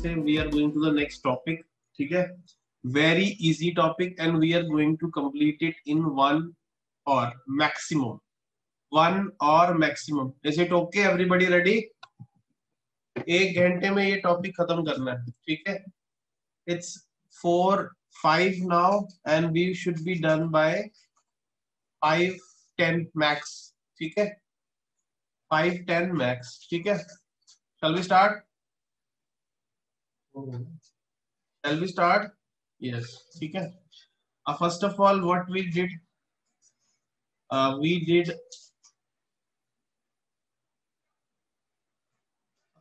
से we are going to the next topic. ठीक है, very easy topic and we are going to complete it in 1 और maximum. Is it okay? Everybody ready? 1 घंटे में ये topic खत्म करना है. ठीक है, it's 4:05 now and we should be done by 5:10 max. ठीक है, 5:10 मैक्स. ठीक है, shall we start? Shall we start? Yes. ठीक है. First of all, what we did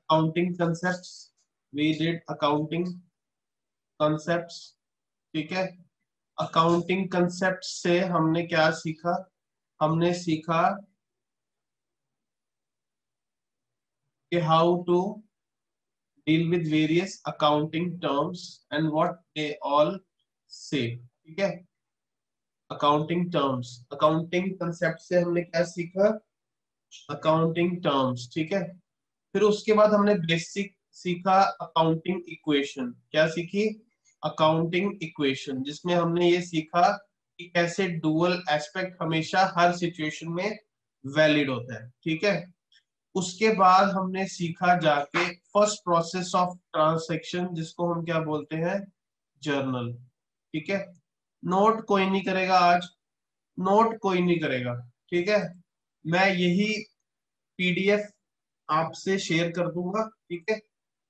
accounting concepts. We did accounting concepts. ठीक है, अकाउंटिंग कंसेप्ट से हमने क्या सीखा? हमने सीखा कि how to deal with various accounting terms and what they all say. ठीक है, अकाउंटिंग टर्म्स, अकाउंटिंग कंसेप्ट से हमने क्या सीखा? Accounting terms. ठीक है, फिर उसके बाद हमने बेसिक सीखा अकाउंटिंग इक्वेशन. क्या सीखी? अकाउंटिंग इक्वेशन, जिसमें हमने ये सीखा कि कैसे डुअल एस्पेक्ट हमेशा हर सिचुएशन में वैलिड होता है. ठीक है, उसके बाद हमने सीखा जाके फर्स्ट प्रोसेस ऑफ ट्रांजैक्शन, जिसको हम क्या बोलते हैं? जर्नल. ठीक है, नोट कोई नहीं करेगा आज, नोट कोई नहीं करेगा. ठीक है, मैं यही पीडीएफ आपसे शेयर कर दूंगा. ठीक है,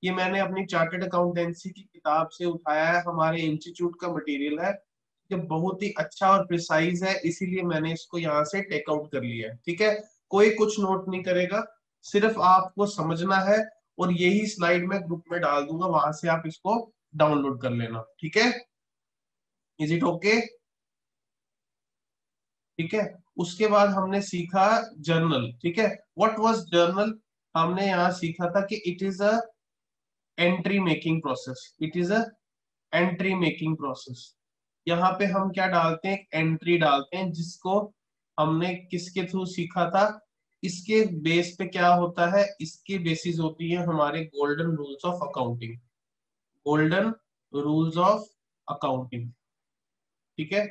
ये मैंने अपनी चार्टर्ड अकाउंटेंसी की किताब से उठाया है, हमारे इंस्टीट्यूट का मटेरियल है. ये बहुत ही अच्छा और प्रिसाइज है, इसीलिए मैंने इसको यहाँ से टेक आउट कर लिया है. ठीक है, कोई कुछ नोट नहीं करेगा, सिर्फ आपको समझना है और यही स्लाइड मैं ग्रुप में डाल दूंगा, वहां से आप इसको डाउनलोड कर लेना. ठीक है, इज इट ओके? ठीक है, उसके बाद हमने सीखा जर्नल. ठीक है, व्हाट वाज जर्नल? हमने यहाँ सीखा था कि it is a entry making process. It is a entry making process. यहाँ पे हम क्या डालते हैं? एंट्री डालते हैं, जिसको हमने किसके थ्रू सीखा था? इसके बेस पे क्या होता है? इसकी बेसिस होती है हमारे golden rules of accounting. Golden rules of accounting. ठीक है,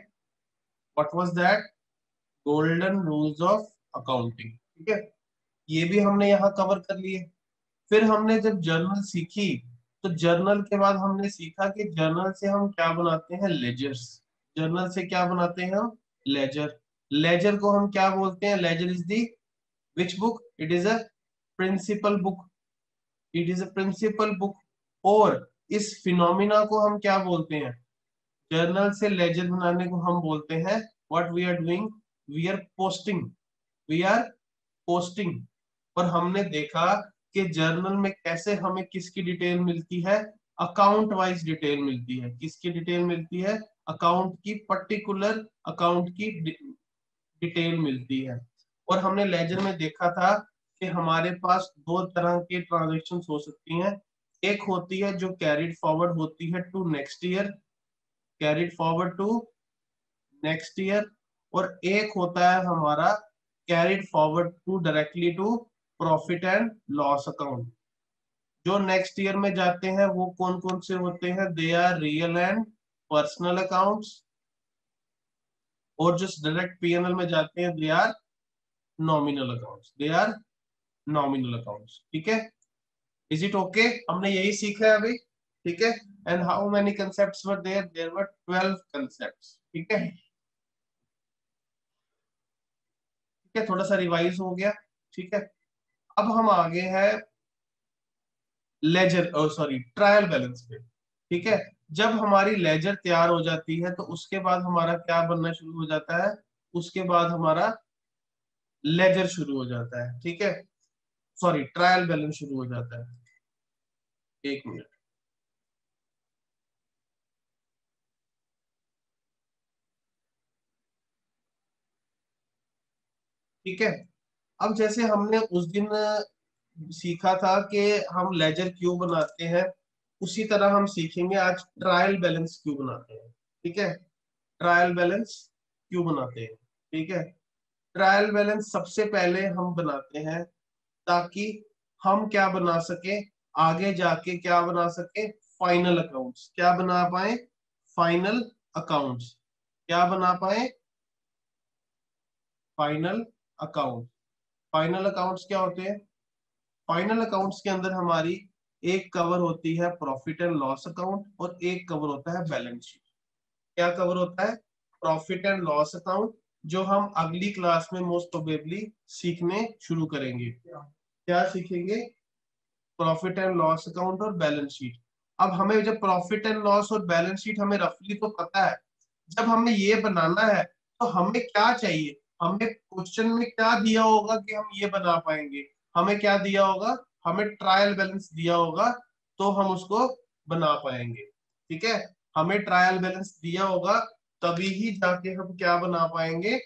what was that? Golden rules of accounting. ठीक है, ये भी हमने यहाँ कवर कर लिए. फिर हमने जब जर्नल सीखी, तो जर्नल के बाद हमने सीखा कि जर्नल से हम क्या बनाते हैं? लेजर्स. जर्नल से क्या बनाते हैं हम? लेजर. लेजर को हम क्या बोलते हैं? Ledger is the which book? It is a principal book. It is a principal book. और इस फिनोमिना को हम क्या बोलते हैं? जर्नल से लेजर बनाने को हम बोलते हैं what we are doing? We are posting. We are posting. और हमने देखा कि जर्नल में कैसे हमें किसकी डिटेल मिलती है? अकाउंट वाइज डिटेल मिलती है. किसकी डिटेल मिलती है? अकाउंट की, पर्टिकुलर अकाउंट की डिटेल मिलती है. और हमने लेजर में देखा था कि हमारे पास 2 तरह के ट्रांजेक्शन हो सकती हैं. एक होती है जो कैरिड फॉरवर्ड होती है to next year, carried forward to next year. और एक होता है हमारा carried forward to directly to profit and loss account. जो नेक्स्ट ईयर में जाते हैं वो कौन कौन से होते हैं? They are real and personal accounts. और जो डायरेक्ट पीएनएल में जाते हैं they are nominal accounts. They are nominal accounts. ठीक है, इज इट ओके? हमने यही सीखा है अभी. ठीक है, and how many concepts were there? There were 12 concepts. ठीक है, ठीक है, थोड़ा सा रिवाइज हो गया. ठीक है, अब हम आगे हैं लेजर, सॉरी, ट्रायल बैलेंस पे. ठीक है, जब हमारी लेजर तैयार हो जाती है तो उसके बाद हमारा क्या बनना शुरू हो जाता है? उसके बाद हमारा लेजर शुरू हो जाता है. ठीक है, सॉरी, ट्रायल बैलेंस शुरू हो जाता है. 1 मिनट. ठीक है, अब जैसे हमने उस दिन सीखा था कि हम लेजर क्यों बनाते हैं, उसी तरह हम सीखेंगे आज ट्रायल बैलेंस क्यों बनाते हैं. ठीक है, ट्रायल बैलेंस क्यों बनाते हैं. ठीक है, ट्रायल बैलेंस सबसे पहले हम बनाते हैं ताकि हम क्या बना सके? आगे जाके क्या बना सके, फाइनल अकाउंट्स। क्या बना पाए, फाइनल अकाउंट्स। क्या बना पाए, फाइनल अकाउंट। फाइनल अकाउंट्स क्या होते हैं, फाइनल अकाउंट्स के अंदर हमारी एक कवर होती है प्रॉफिट एंड लॉस अकाउंट और एक कवर होता है बैलेंस शीट। क्या कवर होता है, प्रॉफिट एंड लॉस अकाउंट, जो हम अगली क्लास में मोस्ट प्रोबेबली सीखने शुरू करेंगे। क्या सीखेंगे, प्रॉफिट एंड लॉस अकाउंट और बैलेंस शीट। अब हमें जब प्रॉफिट एंड लॉस और बैलेंस शीट हमें रफली तो पता है, जब हमें ये बनाना है तो हमें क्या चाहिए, हमें क्वेश्चन में क्या दिया होगा कि हम ये बना पाएंगे, हमें क्या दिया होगा, हमें ट्रायल बैलेंस दिया होगा, तो हम उसको बना पाएंगे। ठीक है, हमें ट्रायल बैलेंस दिया होगा, तभी ही जाके हम क्या बना पाएंगे,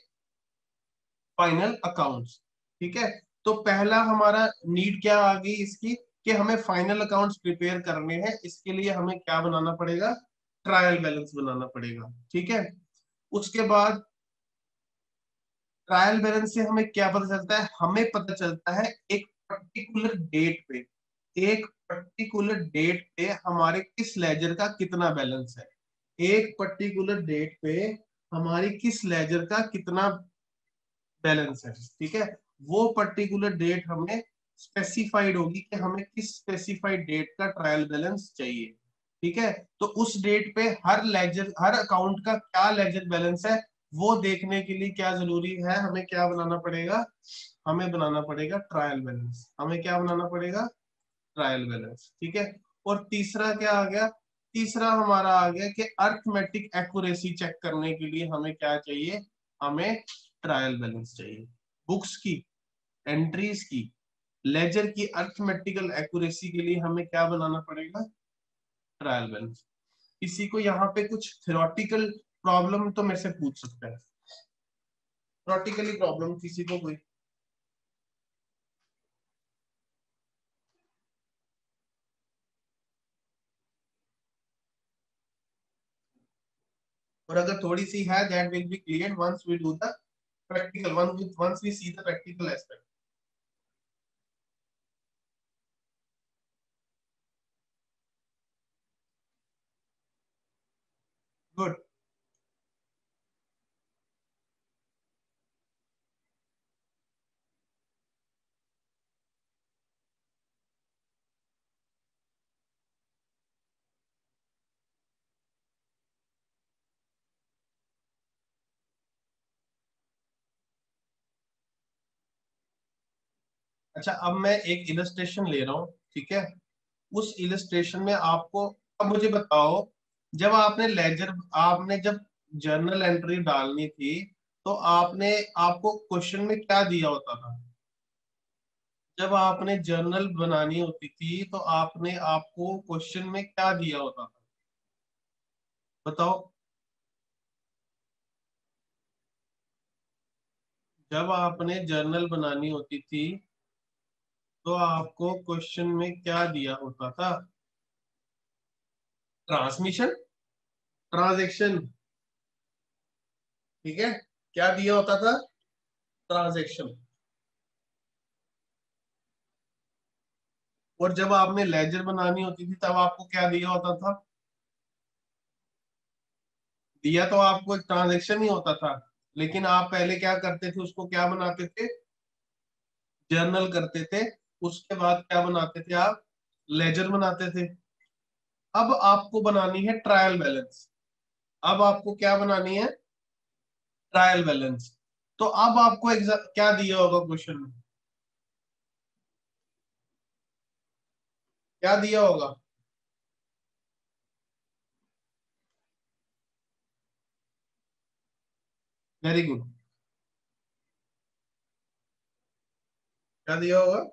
फाइनल अकाउंट्स। ठीक है, तो पहला हमारा नीड क्या आ गई इसकी, कि हमें फाइनल अकाउंट्स प्रिपेयर करने हैं, इसके लिए हमें क्या बनाना पड़ेगा, ट्रायल बैलेंस बनाना पड़ेगा। ठीक है, उसके बाद ट्रायल बैलेंस से हमें क्या पता चलता है, हमें पता चलता है एक पर्टिकुलर डेट पे, एक पर्टिकुलर डेट पे हमारे किस लेजर का कितना बैलेंस है, एक पर्टिकुलर डेट पे हमारी किस लेजर का कितना बैलेंस है। ठीक है, वो पर्टिकुलर डेट हमें स्पेसिफाइड होगी कि हमें किस स्पेसिफाइड डेट का ट्रायल बैलेंस चाहिए। ठीक है, तो उस डेट पे हर लेजर, हर अकाउंट का क्या लेजर बैलेंस है, वो देखने के लिए क्या जरूरी है, हमें क्या बनाना पड़ेगा, हमें बनाना पड़ेगा ट्रायल बैलेंस। हमें क्या बनाना पड़ेगा, ट्रायल बैलेंस। ठीक है, और तीसरा क्या आ गया, तीसरा हमारा आ गया कि अर्थमेटिक एक्यूरेसी चेक करने के लिए हमें क्या चाहिए, हमें ट्रायल बैलेंस चाहिए। बुक्स की, एंट्रीज की, लेजर की अर्थमेटिकल एक्यूरेसी के लिए हमें क्या बनाना पड़ेगा, ट्रायल बैलेंस। किसी को यहाँ पे कुछ थ्योरेटिकल प्रॉब्लम तो मेरे से पूछ सकता है, थ्योरेटिकली प्रॉब्लम किसी को कोई, और अगर थोड़ी सी है, that will be clear once we do the practical once we see the practical aspect. Good. अच्छा, अब मैं एक इलस्ट्रेशन ले रहा हूँ। ठीक है, उस इलस्ट्रेशन में आपको, अब मुझे बताओ, जब आपने लेजर, आपने जब जर्नल एंट्री डालनी थी, तो आपने, आपको क्वेश्चन में क्या दिया होता था, जब आपने जर्नल बनानी होती थी तो आपने, आपको क्वेश्चन में क्या दिया होता था, बताओ। जब आपने जर्नल बनानी होती थी तो आपको क्वेश्चन में क्या दिया होता था, ट्रांसमिशन, ट्रांजैक्शन। ठीक है, क्या दिया होता था, ट्रांजैक्शन। और जब आपने लेजर बनानी होती थी तब आपको क्या दिया होता था, दिया तो आपको एक ट्रांजैक्शन ही होता था, लेकिन आप पहले क्या करते थे, उसको क्या बनाते थे, जर्नल करते थे। उसके बाद क्या बनाते थे आप, लेजर बनाते थे। अब आपको बनानी है ट्रायल बैलेंस। अब आपको क्या बनानी है, ट्रायल बैलेंस। तो अब आपको क्या दिया होगा क्वेश्चन में, क्या दिया होगा, वेरी गुड, क्या दिया होगा,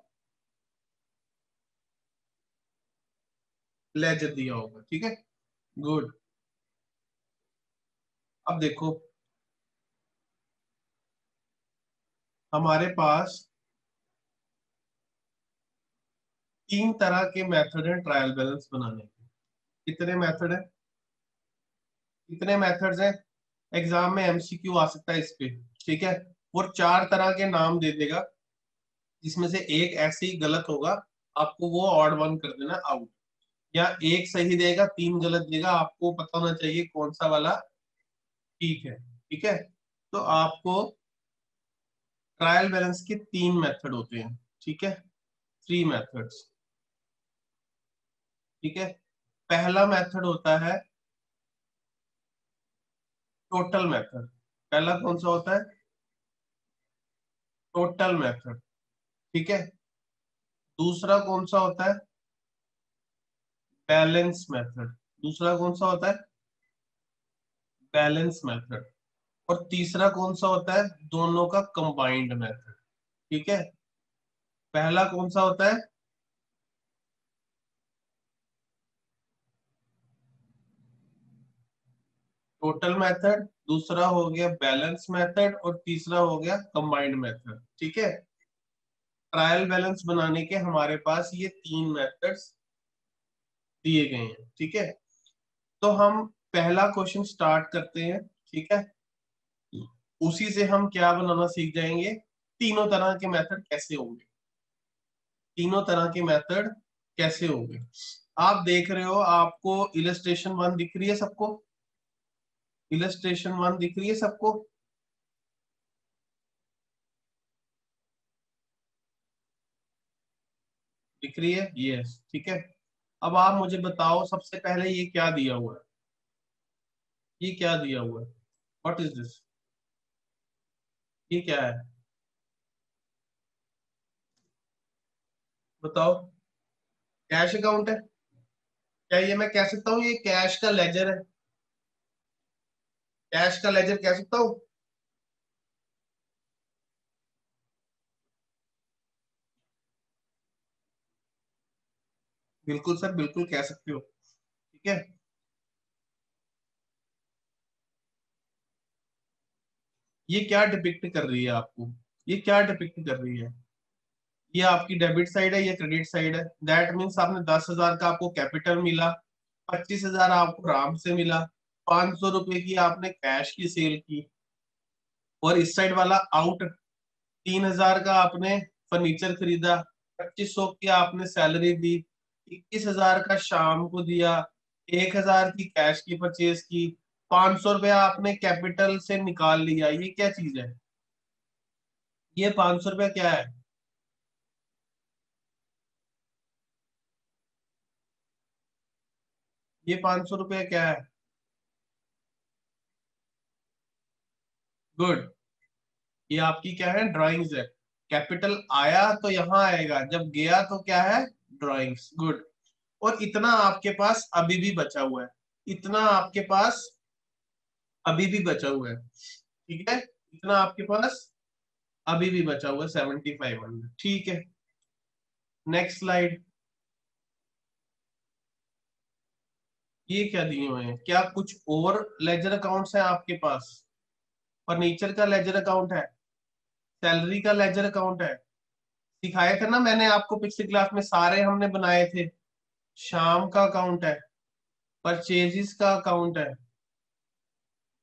लेजर दिया होगा। ठीक है, गुड। अब देखो, हमारे पास तीन तरह के मेथड हैं ट्रायल बैलेंस बनाने के। कितने मेथड है, कितने मेथड्स हैं, एग्जाम में एमसीक्यू आ सकता है इस पे। ठीक है, वो चार तरह के नाम दे देगा, जिसमें से एक ऐसे ही गलत होगा, आपको वो ऑड वन कर देना आउट, या एक सही देगा तीन गलत देगा, आपको पता होना चाहिए कौन सा वाला ठीक है। ठीक है, तो आपको ट्रायल बैलेंस के तीन मेथड होते हैं। ठीक है, थ्री मेथड्स। ठीक है, पहला मेथड होता है टोटल मेथड। पहला कौन सा होता है? Total method. ठीक है, दूसरा कौन सा होता है? Balance method. दूसरा कौन सा होता है? Balance method. और तीसरा कौन सा होता है? दोनों का कंबाइंड मेथड। ठीक है, पहला कौन सा होता है? टोटल मेथड, दूसरा हो गया बैलेंस मेथड, और तीसरा हो गया कंबाइंड मेथड। ठीक है, ट्रायल बैलेंस बनाने के हमारे पास ये तीन मेथड्स दिए गए हैं। ठीक है, तो हम पहला क्वेश्चन स्टार्ट करते हैं। ठीक है, उसी से हम क्या बनाना सीख जाएंगे, तीनों तरह के मेथड कैसे होंगे। तीनों तरह के मेथड कैसे होंगे, आप देख रहे हो, आपको इलस्ट्रेशन वन दिख रही है सबको? इलस्ट्रेशन वन दिख रही है सबको? दिख रही है, यस। ठीक है, अब आप मुझे बताओ, सबसे पहले ये क्या दिया हुआ है? ये क्या दिया हुआ है? What is this? ये क्या है? बताओ। कैश अकाउंट है? क्या ये मैं कह सकता हूँ ये कैश का लेजर है? कैश का लेजर कह सकता हूँ? बिल्कुल सर, बिल्कुल कह सकते हो। ठीक है, ये क्या डिपिक्ट कर रही है आपको? ये क्या डिपिक्ट कर रही है? ये आपकी डेबिट साइड है, ये क्रेडिट साइड है। दैट मीन्स आपने 10,000 का आपको कैपिटल मिला, 25,000 आपको राम से मिला, 500 रुपए की आपने कैश की सेल की, और इस साइड वाला आउट, 3,000 का आपने फर्नीचर खरीदा, 2500 की आपने सैलरी दी, 21,000 का शाम को दिया, 1,000 की कैश की परचेज की, 500 रुपया आपने कैपिटल से निकाल लिया। ये क्या चीज है? ये 500 रुपया क्या है? ये 500 रुपया क्या है? गुड, ये आपकी क्या है? ड्राइंग्स है। कैपिटल आया तो यहाँ आएगा, जब गया तो क्या है? ड्राइंग्स। गुड। और इतना आपके पास अभी भी बचा हुआ है, इतना आपके पास अभी भी बचा हुआ है। ठीक है, इतना आपके पास अभी भी बचा हुआ है, 7,500। ठीक है, नेक्स्ट स्लाइड। ये क्या दिए हुए हैं? क्या कुछ और लेजर अकाउंट्स हैं आपके पास? फर्नीचर का लेजर अकाउंट है, सैलरी का लेजर अकाउंट है। सिखाए थे ना मैंने आपको पिछली क्लास में, सारे हमने बनाए थे। शाम का अकाउंट है, परचेजिस का अकाउंट है,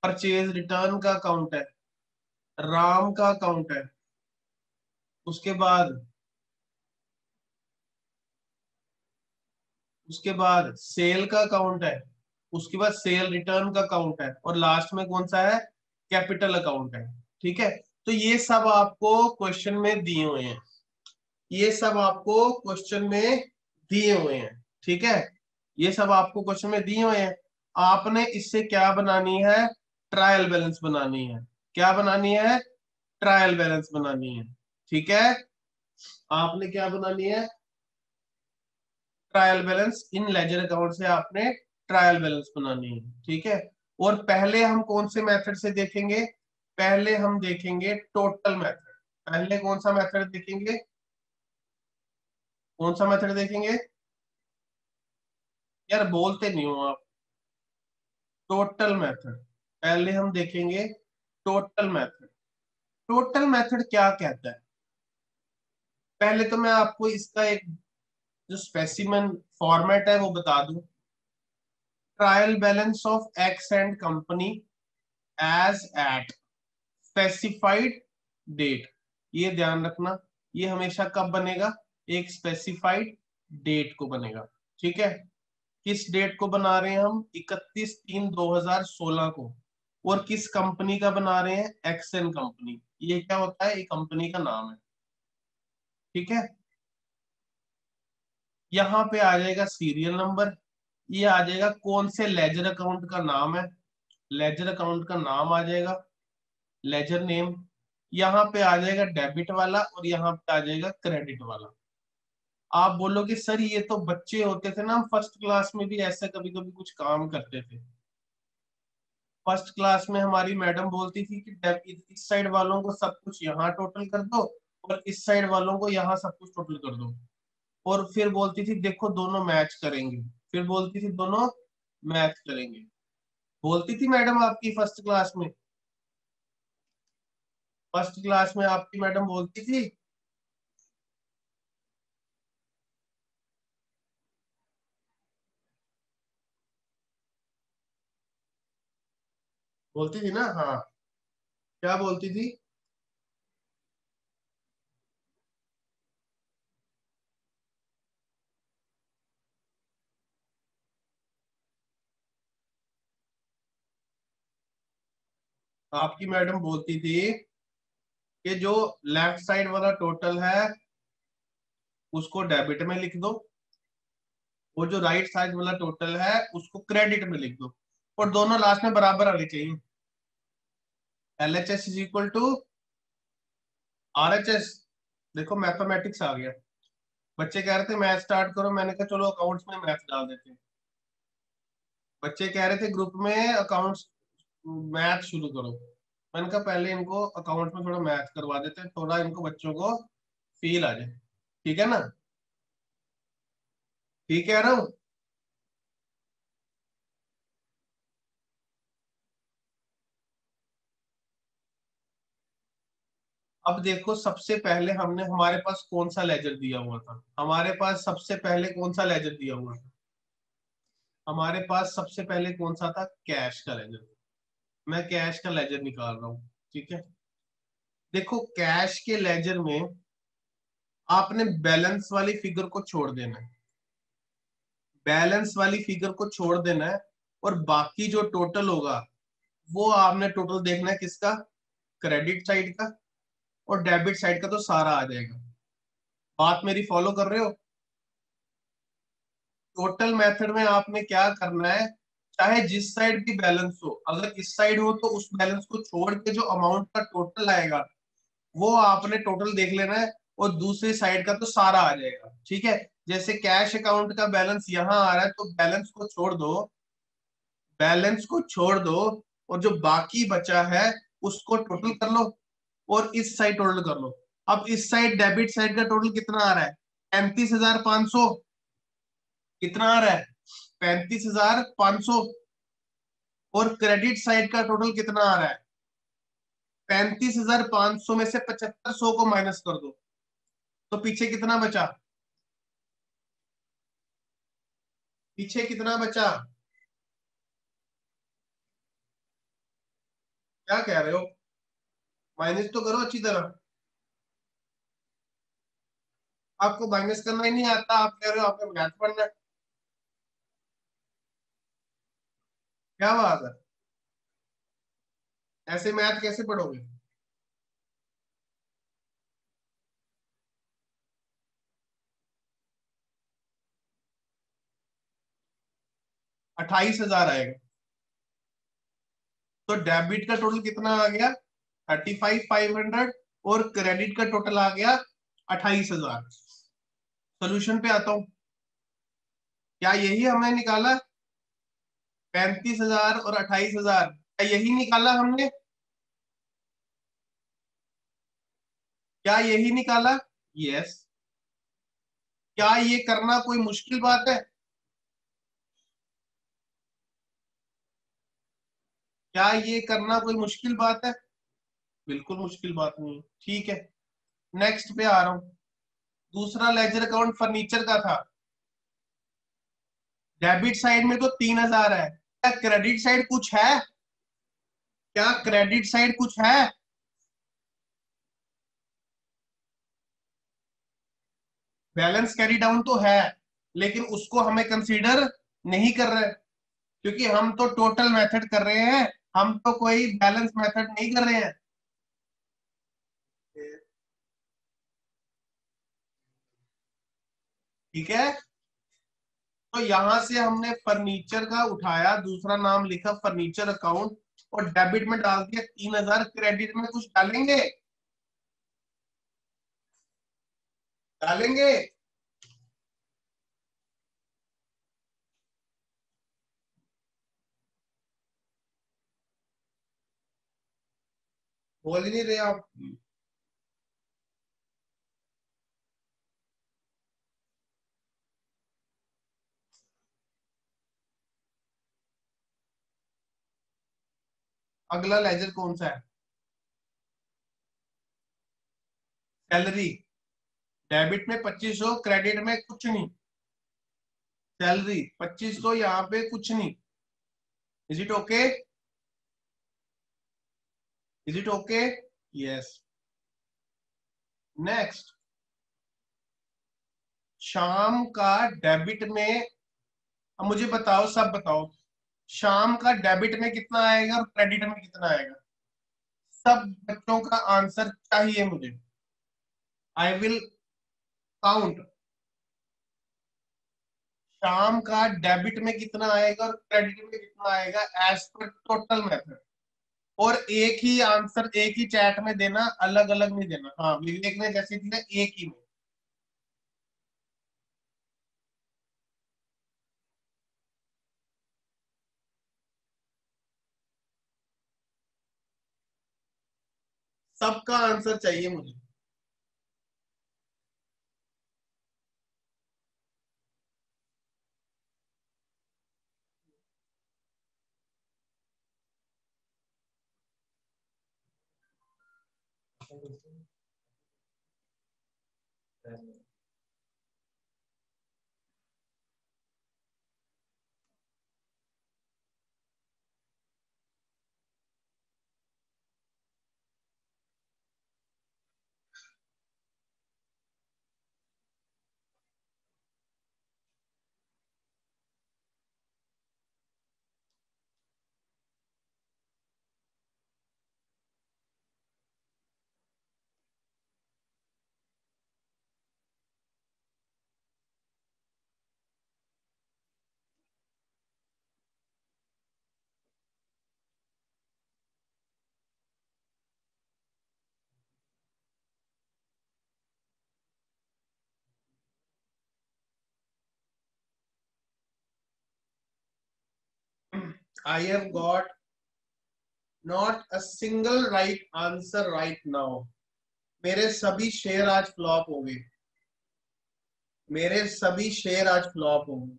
परचेज रिटर्न का अकाउंट है, राम का अकाउंट है, उसके बाद सेल का अकाउंट है, उसके बाद सेल रिटर्न का अकाउंट है, और लास्ट में कौन सा है? कैपिटल अकाउंट है। ठीक है, तो ये सब आपको क्वेश्चन में दिए हुए हैं। ये सब आपको क्वेश्चन में दिए हुए हैं। ठीक है, ये सब आपको क्वेश्चन में दिए हुए हैं। आपने इससे क्या बनानी है? ट्रायल बैलेंस बनानी है। क्या बनानी है? ट्रायल बैलेंस बनानी है। ठीक है, आपने क्या बनानी है? Trial balance. इन लेजर अकाउंट से आपने ट्रायल बैलेंस बनानी है। ठीक है, और पहले हम कौन से मेथड से देखेंगे? पहले हम देखेंगे टोटल मेथड। पहले कौन सा मेथड देखेंगे? कौन सा मेथड देखेंगे? यार बोलते नहीं हो आप। Total method. पहले हम देखेंगे टोटल मेथड। टोटल मेथड क्या कहता है? पहले तो मैं आपको इसका एक जो स्पेसिमन फॉर्मेट है वो बता दूं। Trial balance of X and company as at specified date. ये ध्यान रखना, ये हमेशा कब बनेगा? एक स्पेसिफाइड डेट को बनेगा। ठीक है, किस डेट को बना रहे हैं हम? 31/3/2016 को। और किस कंपनी का बना रहे हैं? Action company. ये क्या होता है? ये कंपनी का नाम है। ठीक है, यहाँ पे आ जाएगा सीरियल नंबर, ये आ जाएगा कौन से लेजर अकाउंट का नाम है, लेजर अकाउंट का नाम आ जाएगा, लेजर नेम। यहाँ पे आ जाएगा डेबिट वाला और यहाँ पे आ जाएगा क्रेडिट वाला। आप बोलोगे सर ये तो बच्चे होते थे ना, हम फर्स्ट क्लास में भी ऐसे कभी कभी कुछ काम करते थे। फर्स्ट क्लास में हमारी मैडम बोलती थी कि इस साइड वालों को सब कुछ यहाँ टोटल कर दो और इस साइड वालों को यहाँ सब कुछ टोटल कर दो। और फिर बोलती थी देखो दोनों मैच करेंगे, फिर बोलती थी दोनों मैच करेंगे। बोलती थी मैडम आपकी फर्स्ट क्लास में? फर्स्ट क्लास में आपकी मैडम बोलती थी? बोलती थी ना? हाँ, क्या बोलती थी? आपकी मैडम बोलती थी कि जो लेफ्ट साइड वाला टोटल है उसको डेबिट में लिख दो, और जो राइट साइड वाला टोटल है उसको क्रेडिट में लिख दो, और दोनों लास्ट में बराबर आने चाहिए। LHS is equal to RHS। देखो मैथमेटिक्स आ गया। बच्चे कह रहे थे मैथ स्टार्ट करो, मैंने कहा चलो अकाउंट्स में मैथ डाल देते हैं। बच्चे कह रहे थे ग्रुप में अकाउंट्स मैथ शुरू करो, मैंने कहा पहले इनको अकाउंट्स में थोड़ा मैथ करवा देते हैं, थोड़ा इनको बच्चों को फील आ जाए। ठीक है ना? ठीक कह रहा हूँ? अब देखो सबसे पहले हमने, हमारे पास कौन सा लेजर दिया हुआ था? हमारे पास सबसे पहले कौन सा लेजर दिया हुआ था? हमारे पास सबसे पहले कौन सा था? कैश का लेजर। मैं कैश का लेजर निकाल रहा हूँ। ठीक है, देखो कैश के लेजर में आपने बैलेंस वाली फिगर को छोड़ देना है, बैलेंस वाली फिगर को छोड़ देना है, और बाकी जो टोटल होगा वो आपने टोटल देखना है किसका? क्रेडिट साइड का, और डेबिट साइड का तो सारा आ जाएगा। बात मेरी फॉलो कर रहे हो? टोटल मेथड में आपने क्या करना है, चाहे जिस साइड भी बैलेंस हो, अगर इस साइड हो तो उस बैलेंस को छोड़ के जो अमाउंट का टोटल आएगा वो आपने टोटल देख लेना है, और दूसरी साइड का तो सारा आ जाएगा। ठीक है, जैसे कैश अकाउंट का बैलेंस यहाँ आ रहा है तो बैलेंस को छोड़ दो, बैलेंस को छोड़ दो, और जो बाकी बचा है उसको टोटल कर लो, और इस साइड टोटल कर लो। अब इस साइड डेबिट साइड का टोटल कितना आ रहा है? 35,500। कितना आ रहा है? 35,500। और क्रेडिट साइड का टोटल कितना आ रहा है? 35,500 में से 7,500 को माइनस कर दो, तो पीछे कितना बचा? पीछे कितना बचा? क्या कह रहे हो? माइनस तो करो अच्छी तरह। आपको माइनस करना ही नहीं आता, आप कह रहे हो आपको मैथ पढ़ना है। क्या बात है? ऐसे मैथ कैसे पढ़ोगे? 28,000 आएगा। तो डेबिट का टोटल कितना आ गया? 35,500। और क्रेडिट का टोटल आ गया 28,000। सोल्यूशन पे आता हूँ। क्या यही हमने निकाला? 35,000 और 28,000, क्या यही निकाला हमने? क्या यही निकाला? यस। क्या ये करना कोई मुश्किल बात है? क्या ये करना कोई मुश्किल बात है? बिल्कुल मुश्किल बात नहीं है। ठीक है, नेक्स्ट पे आ रहा हूं। दूसरा लेजर अकाउंट फर्नीचर का था। डेबिट साइड में तो 3,000 है। क्या क्रेडिट साइड कुछ है? क्या क्रेडिट साइड कुछ है? बैलेंस कैरी डाउन तो है, लेकिन उसको हमें कंसीडर नहीं कर रहे, क्योंकि हम तो टोटल मेथड कर रहे हैं, हम तो कोई बैलेंस मेथड नहीं कर रहे हैं। ठीक है, तो यहां से हमने फर्नीचर का उठाया, दूसरा नाम लिखा फर्नीचर अकाउंट, और डेबिट में डाल दिया 3000, क्रेडिट में कुछ डालेंगे? डालेंगे? बोल ही नहीं रहे आप। अगला लेजर कौन सा है? सैलरी। डेबिट में 2500, क्रेडिट में कुछ नहीं। सैलरी 2500, यहाँ पे कुछ नहीं। Is it okay? Is it okay? Yes. Next, शाम का डेबिट में, अब मुझे बताओ, सब बताओ, शाम का डेबिट में कितना आएगा और क्रेडिट में कितना आएगा? सब बच्चों का आंसर चाहिए मुझे। I will count. शाम का डेबिट में कितना आएगा और क्रेडिट में कितना आएगा एज पर टोटल मेथड। और एक ही आंसर एक ही चैट में देना, अलग अलग नहीं देना। हाँ, विवेक ने जैसे दिया एक ही में। सबका आंसर चाहिए मुझे। I have got not a single right answer right now. मेरे सभी शेयर आज फ्लॉप हो गए। मेरे सभी शेयर आज फ्लॉप हो गए।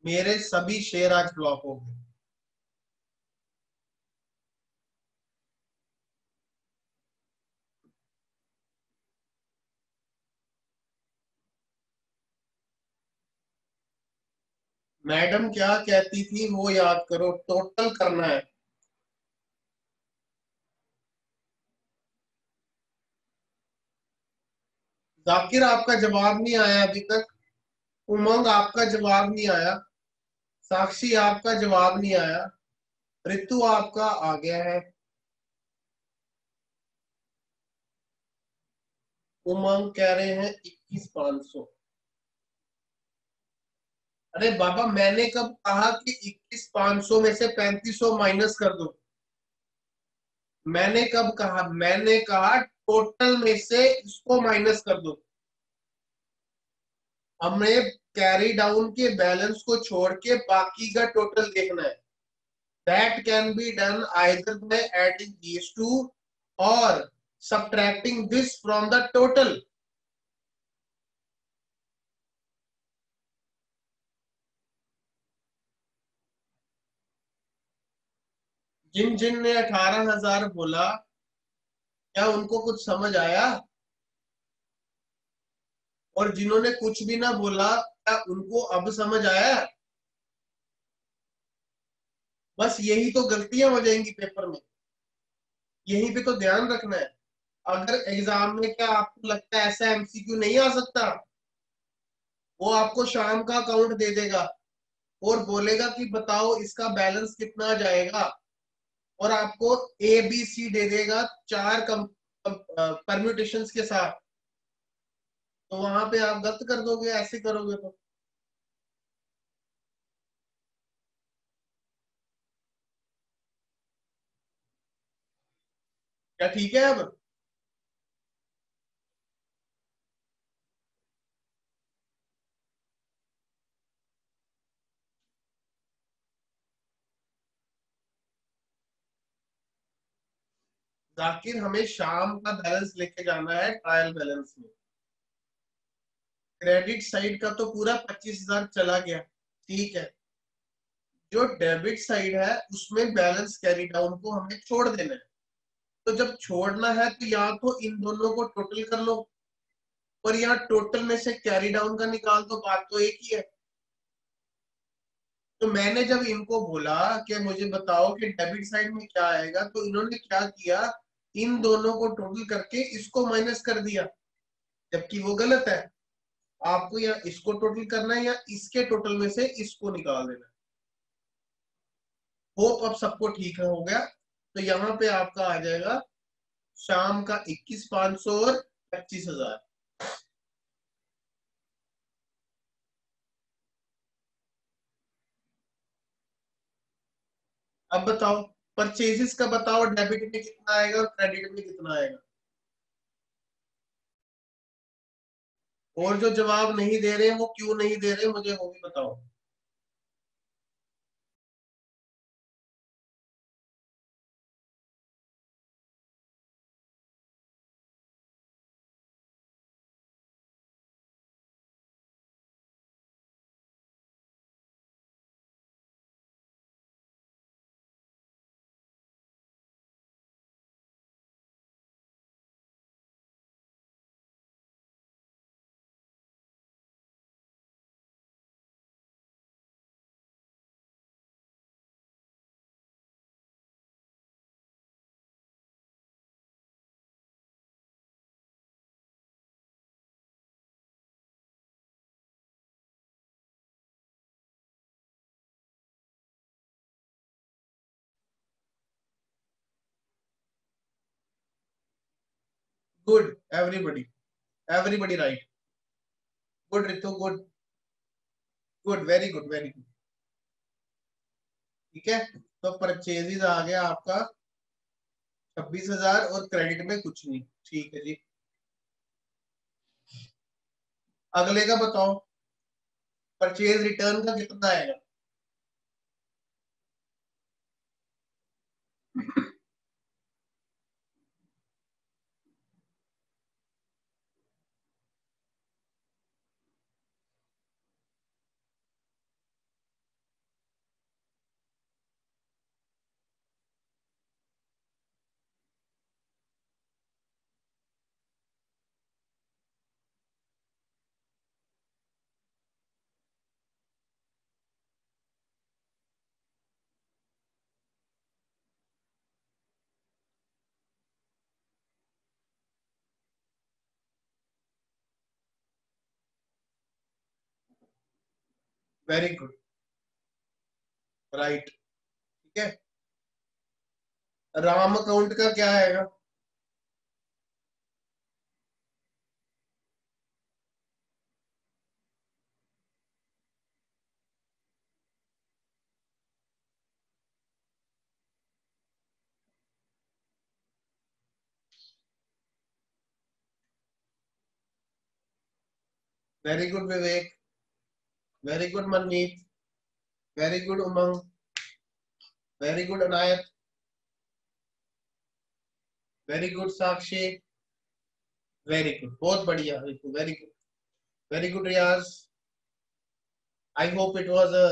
मेरे सभी शेयर आज फ्लॉप हो गए। मैडम क्या कहती थी वो याद करो, टोटल करना है। जाकिर आपका जवाब नहीं आया अभी तक। उमंग आपका जवाब नहीं आया। साक्षी आपका जवाब नहीं आया। ऋतु आपका आ गया है। उमंग कह रहे हैं 21,500। अरे बाबा, मैंने कब कहा कि 21,500 में से 3500 माइनस कर दो? मैंने कब कहा? मैंने कहा टोटल में से इसको माइनस कर दो। हमें कैरी डाउन के बैलेंस को छोड़ के बाकी का टोटल देखना है। That can be done either by adding these two और subtracting this from the total। जिन जिन ने 18,000 बोला, क्या उनको कुछ समझ आया? और जिन्होंने कुछ भी ना बोला, क्या उनको अब समझ आया? बस यही तो गलतियां हो जाएंगी पेपर में, यहीं पे तो ध्यान रखना है। अगर एग्जाम में क्या आपको लगता है ऐसा एमसीक्यू नहीं आ सकता? वो आपको शाम का अकाउंट दे देगा और बोलेगा कि बताओ इसका बैलेंस कितना जाएगा, और आपको ए बी सी दे देगा चार परम्यूटेशंस के साथ। तो वहां पे आप गलत कर दोगे ऐसे करोगे तो। क्या ठीक है अब? जाकिर हमें शाम का बैलेंस लेके जाना है ट्रायल बैलेंस में। क्रेडिट साइड का तो पूरा 25,000 चला गया, ठीक है। जो डेबिट साइड है उसमें बैलेंस कैरी डाउन को हमें छोड़ देना है। तो जब छोड़ना है तो या तो इन दोनों को टोटल कर लो, और यहाँ टोटल में से कैरी डाउन का निकाल दो, बात तो एक ही है। तो मैंने जब इनको बोला कि मुझे बताओ कि डेबिट साइड में क्या आएगा, तो इन्होंने क्या किया, इन दोनों को टोटल करके इसको माइनस कर दिया, जबकि वो गलत है। आपको या इसको टोटल करना है या इसके टोटल में से इसको निकाल देना है। होप अब सबको ठीक है, हो गया। तो यहाँ पे आपका आ जाएगा शाम का 21,500 और 25,000। अब बताओ परचेजेस का, बताओ डेबिट में कितना आएगा और क्रेडिट में कितना आएगा। और जो जवाब नहीं दे रहे वो क्यों नहीं दे रहे मुझे वो भी बताओ। Good, everybody, everybody right. Good Ritu, good, good, very good, very good. ठीक है, तो परचेजेस आ गया आपका 26,000 और क्रेडिट में कुछ नहीं। ठीक है जी। अगले का बताओ, परचेज रिटर्न का कितना आएगा। Very good, right. ठीक है, राम अकाउंट का क्या आएगा। Very good Vivek, very good Manmeet, very good Umang, very good Anayat, very good Sakshi, very good, बहुत बढ़िया, very good, very good Riyaz. I hope it was a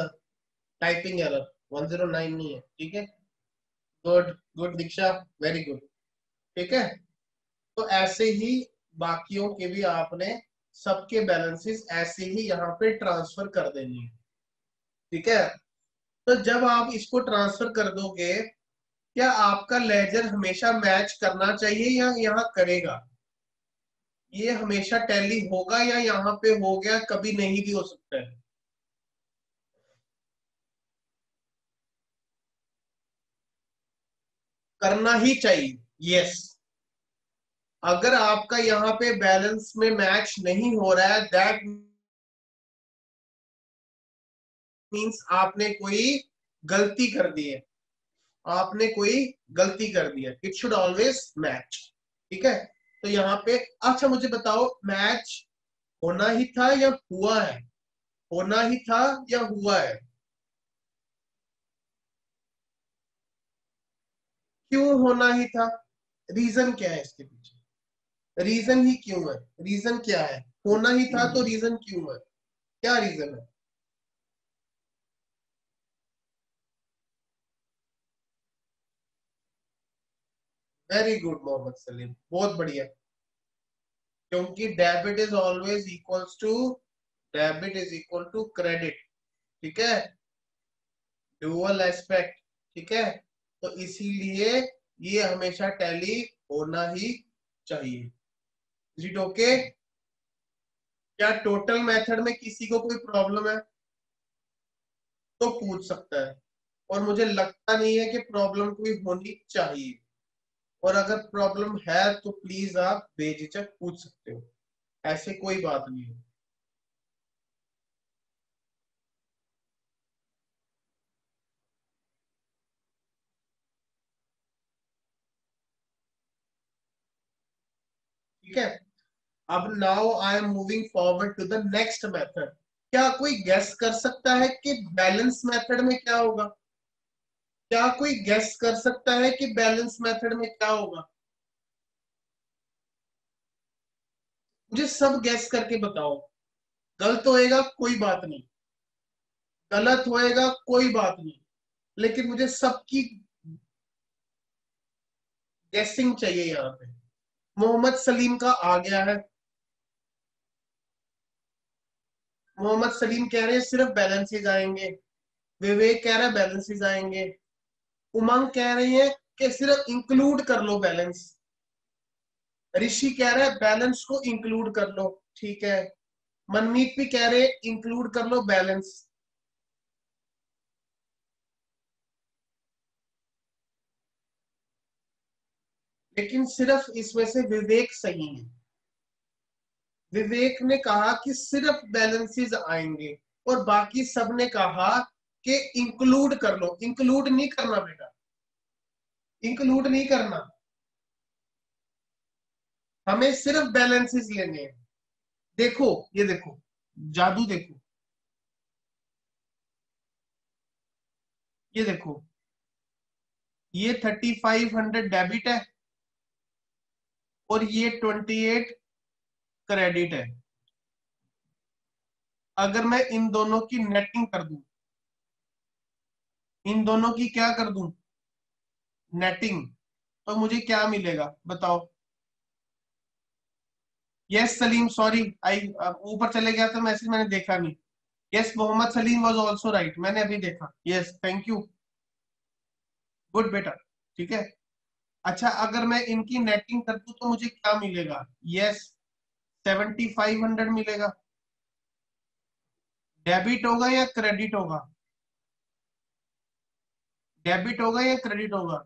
typing error, 109 नहीं है, ठीक है। Good, good Diksha, very good. ठीक है, तो ऐसे ही बाकियों के भी आपने सबके बैलेंसेस ऐसे ही यहाँ पे ट्रांसफर कर देनी है। ठीक है, तो जब आप इसको ट्रांसफर कर दोगे क्या आपका लेजर हमेशा मैच करना चाहिए या यहाँ करेगा? ये हमेशा टैली होगा या यहाँ पे हो गया, कभी नहीं भी हो सकता है? करना ही चाहिए। यस। अगर आपका यहाँ पे बैलेंस में मैच नहीं हो रहा है, दैट मीन्स आपने कोई गलती कर दी है। आपने कोई गलती कर दी है। It should always match. ठीक है। तो यहाँ पे अच्छा मुझे बताओ, मैच होना ही था या हुआ है? होना ही था या हुआ है? क्यों होना ही था? रीजन क्या है इसके पीछे? रीजन ही क्यों है? रीजन क्या है? होना ही था तो रीजन क्यों है? क्या रीजन है? वेरी गुड मोहम्मद सलीम, बहुत बढ़िया। क्योंकि debit is equal to credit. ठीक है। Dual aspect. ठीक है। तो इसीलिए ये हमेशा टैली होना ही चाहिए। Is it okay? क्या टोटल मेथड में किसी को कोई प्रॉब्लम है तो पूछ सकता है। और मुझे लगता नहीं है कि प्रॉब्लम कोई होनी चाहिए। और अगर प्रॉब्लम है तो प्लीज आप बेझिझक पूछ सकते हो। ऐसे कोई बात नहीं है। ठीक है। अब now I am moving forward to the next method. क्या कोई गेस कर सकता है कि बैलेंस मेथड में क्या होगा? क्या कोई गेस कर सकता है कि बैलेंस मेथड में क्या होगा? मुझे सब गेस करके बताओ। गलत होएगा कोई बात नहीं। गलत होएगा कोई बात नहीं। लेकिन मुझे सबकी गेसिंग चाहिए यहाँ पे। मोहम्मद सलीम का आ गया है। मोहम्मद सलीम कह रहे हैं सिर्फ बैलेंसेज आएंगे। विवेक कह रहा है बैलेंसेज आएंगे। उमंग कह रही है कि सिर्फ इंक्लूड कर लो बैलेंस। ऋषि कह रहा है बैलेंस को इंक्लूड कर लो। ठीक है। मनमीत भी कह रहे इंक्लूड कर लो बैलेंस। लेकिन सिर्फ इसमें से विवेक सही है। विवेक ने कहा कि सिर्फ बैलेंसेस आएंगे और बाकी सब ने कहा कि इंक्लूड कर लो। इंक्लूड नहीं करना बेटा। इंक्लूड नहीं करना। हमें सिर्फ बैलेंसेस लेने हैं। देखो, ये देखो, जादू देखो। ये देखो, ये 3500 डेबिट है और ये 28 क्रेडिट है। अगर मैं इन दोनों की नेटिंग कर दूं, इन दोनों की क्या कर दूं, नेटिंग, तो मुझे क्या मिलेगा बताओ? यस सलीम, सॉरी आई ऊपर चले गया था मैसेज, मैंने देखा नहीं। Yes Mohammad Salim was also right, मैंने अभी देखा। Yes thank you. गुड बेटा। ठीक है। अच्छा अगर मैं इनकी नेटिंग कर दूं तो मुझे क्या मिलेगा? यस 7500 मिलेगा। डेबिट होगा या क्रेडिट होगा? डेबिट होगा या क्रेडिट होगा?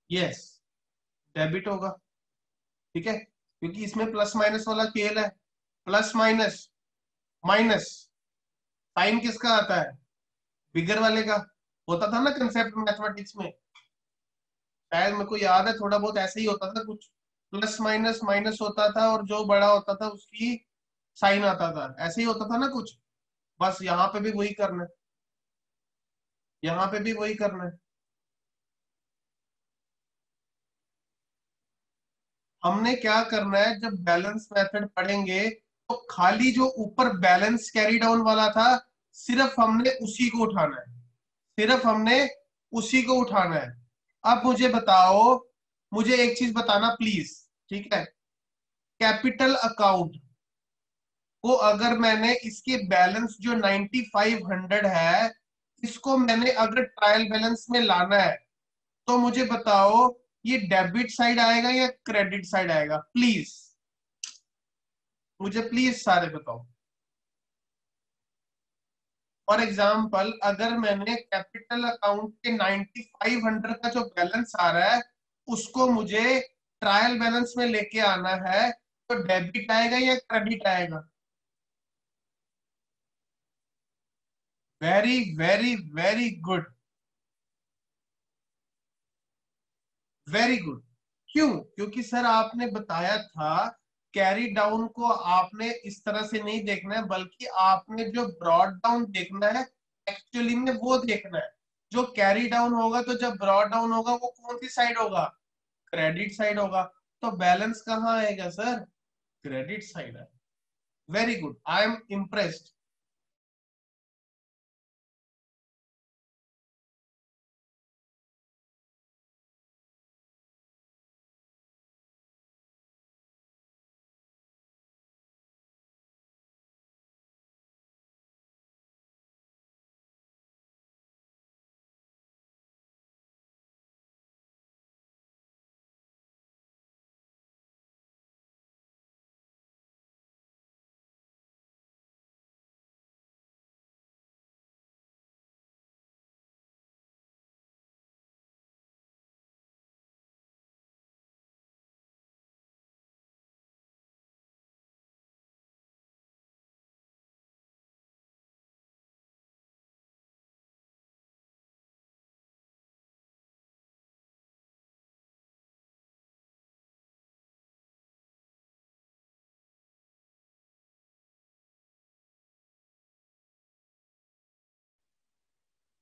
यस डेबिट होगा। ठीक है। क्योंकि इसमें प्लस माइनस वाला खेल है। प्लस माइनस, माइनस, साइन किसका आता है? बिगर वाले का। होता था ना कंसेप्ट मैथमेटिक्स में। शायद मेरे को याद है थोड़ा बहुत ऐसे ही होता था कुछ। प्लस माइनस माइनस होता था और जो बड़ा होता था उसकी साइन आता था, ऐसे ही होता था ना कुछ। बस यहाँ पे भी वही करना है। यहाँ पे भी वही करना है। हमने क्या करना है, जब बैलेंस मेथड पढ़ेंगे तो खाली जो ऊपर बैलेंस कैरी डाउन वाला था, सिर्फ हमने उसी को उठाना है। सिर्फ हमने उसी को उठाना है। अब मुझे बताओ, मुझे एक चीज बताना प्लीज। ठीक है। कैपिटल अकाउंट को अगर मैंने इसके बैलेंस जो 9500 है, इसको मैंने अगर ट्रायल बैलेंस में लाना है, तो मुझे बताओ ये डेबिट साइड आएगा या क्रेडिट साइड आएगा? प्लीज मुझे प्लीज सारे बताओ। फॉर एग्जाम्पल अगर मैंने कैपिटल अकाउंट के 9500 का जो बैलेंस आ रहा है उसको मुझे ट्रायल बैलेंस में लेके आना है, तो डेबिट आएगा या क्रेडिट आएगा? Very very very good, very good. क्यों? क्योंकि सर आपने बताया था कैरी डाउन को आपने इस तरह से नहीं देखना है, बल्कि आपने जो ब्रॉड डाउन देखना है एक्चुअली में वो देखना है। जो कैरी डाउन होगा, तो जब ब्रॉड डाउन होगा वो कौन सी साइड होगा? क्रेडिट साइड होगा। तो बैलेंस कहाँ आएगा सर? क्रेडिट साइड है। Very good, I am impressed.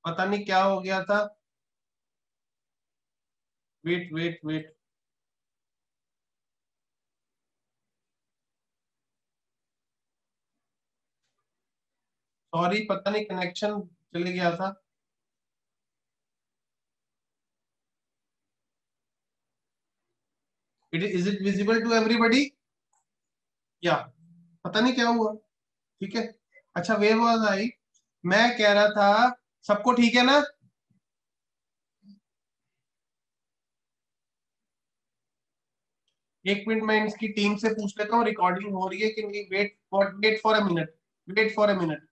पता नहीं क्या हो गया था। वेट वेट वेट, सॉरी, पता नहीं कनेक्शन चले गया था। Is it visible to everybody? या पता नहीं क्या हुआ। ठीक है, अच्छा वेव आवाज आई। मैं कह रहा था सबको ठीक है ना? एक मिनट मैं इसकी टीम से पूछ लेता हूँ रिकॉर्डिंग हो रही है कि नहीं। Wait for a minute, wait for a minute,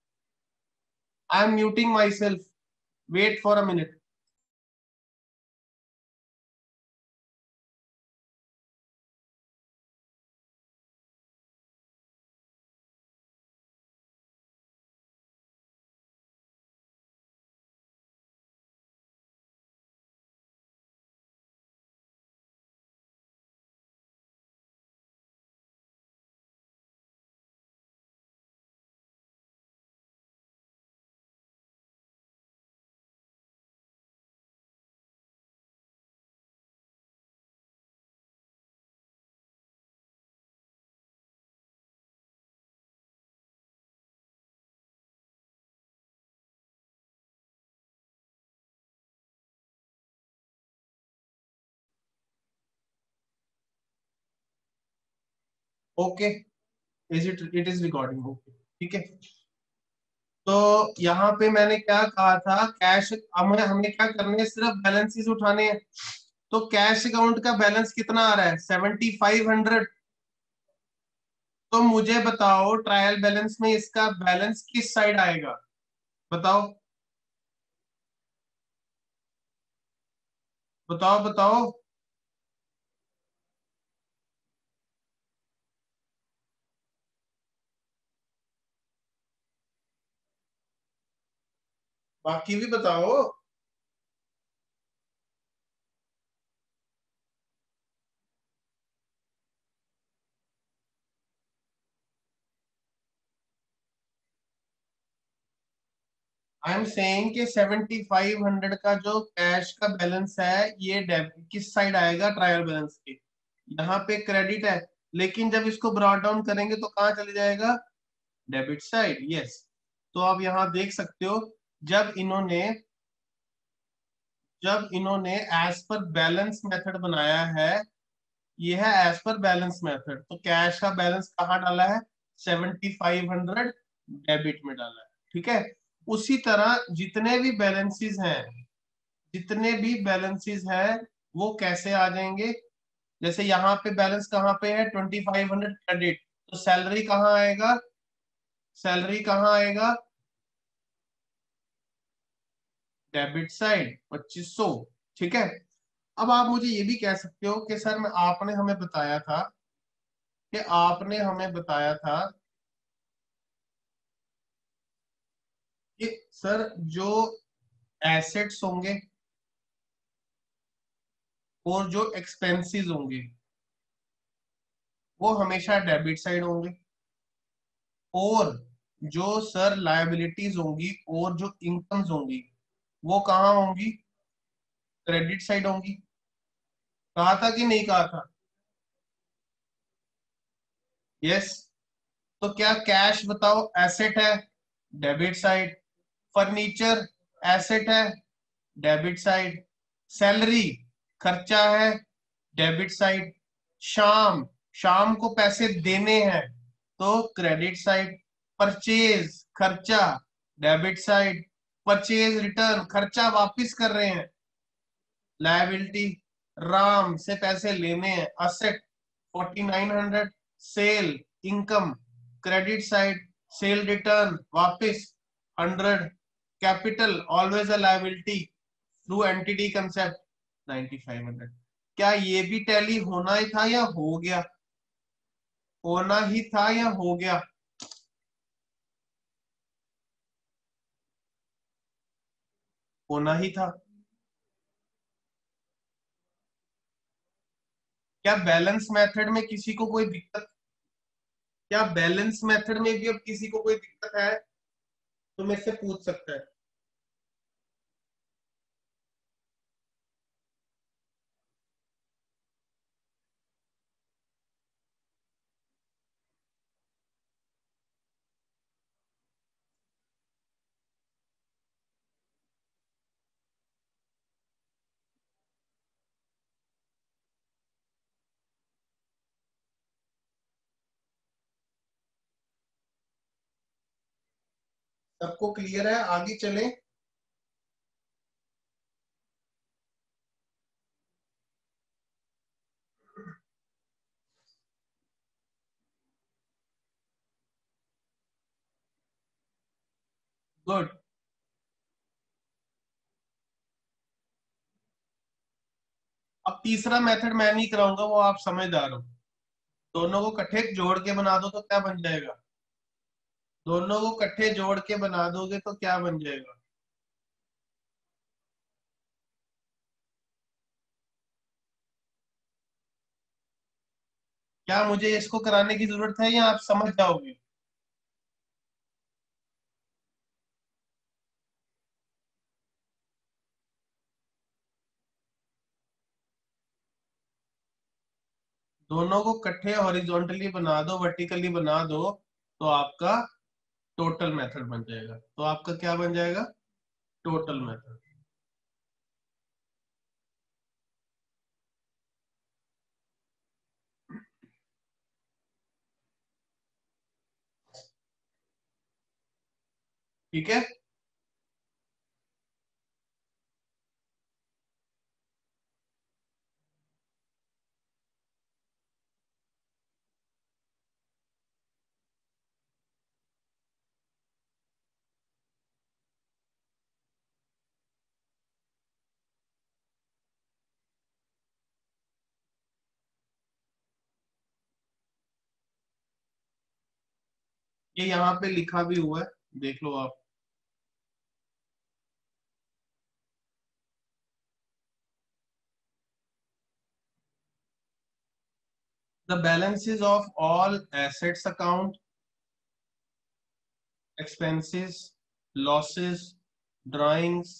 I am muting myself, wait for a minute. Okay, it is recording, okay ठीक है। तो यहाँ पे मैंने क्या कहा था, कैश हमें हमें क्या करने है, सिर्फ बैलेंसेस उठाने हैं। तो कैश अकाउंट का बैलेंस कितना आ रहा है? 7500। तो मुझे बताओ ट्रायल बैलेंस में इसका बैलेंस किस साइड आएगा? बताओ बताओ बताओ। बाकी भी बताओ। आई एम सेइंग कि 7500 का जो कैश का बैलेंस है, ये डेबिट किस साइड आएगा ट्रायल बैलेंस के? यहाँ पे क्रेडिट है, लेकिन जब इसको ब्रॉट डाउन करेंगे तो कहाँ चले जाएगा? Debit side, yes. तो आप यहाँ देख सकते हो, जब इन्होंने जब इन्होंने एज पर बैलेंस मेथड बनाया है, ये है एज पर बैलेंस मेथड। तो कैश का बैलेंस कहाँ डाला है? 7500 डेबिट में डाला है। ठीक है, उसी तरह जितने भी बैलेंसेस हैं, जितने भी बैलेंसेस हैं वो कैसे आ जाएंगे? जैसे यहाँ पे बैलेंस कहाँ पे है? 2500 क्रेडिट, तो सैलरी कहाँ आएगा? सैलरी कहाँ आएगा? Debit side 2500। ठीक है, अब आप मुझे ये भी कह सकते हो कि सर मैं आपने हमें बताया था कि आपने हमें बताया था कि सर जो एसेट्स होंगे और जो एक्सपेंसेस होंगे वो हमेशा डेबिट साइड होंगे, और जो सर लायबिलिटीज होंगी और जो इनकम्स होंगी वो कहाँ होंगी? क्रेडिट साइड होंगी। कहा था कि नहीं कहा था? यस। तो क्या कैश बताओ एसेट है? Debit side. फर्नीचर एसेट है? Debit side. सैलरी खर्चा है? Debit side. शाम, शाम को पैसे देने हैं तो क्रेडिट साइड। परचेज खर्चा, डेबिट साइड। परचेज रिटर्न खर्चा वापस कर रहे हैं, लायबिलिटी। राम से पैसे लेने हैं, asset 4900। Sale income credit side, sale return वापस 100। Capital always a liability through entity concept 9500। क्या ये भी टैली होना ही था या हो गया? होना ही था या हो गया? होना ही था। क्या बैलेंस मेथड में किसी को कोई दिक्कत? क्या बैलेंस मेथड में भी अब किसी को कोई दिक्कत है तो मेरे से पूछ सकता है। सबको क्लियर है? आगे चले। गुड। अब तीसरा मेथड मैं नहीं कराऊंगा, वो आप समझदार हो। दोनों को इकट्ठे जोड़ के बना दो तो क्या बन जाएगा? दोनों को इकट्ठे जोड़ के बना दोगे तो क्या बन जाएगा? क्या मुझे इसको कराने की जरूरत है या आप समझ जाओगे? दोनों को इकट्ठे हॉरिजॉन्टली बना दो, वर्टिकली बना दो, तो आपका टोटल मेथड बन जाएगा। तो आपका क्या बन जाएगा? Total method. ठीक है, ये यहाँ पे लिखा भी हुआ है, देख लो आप। The balances of all assets account, expenses, losses, drawings,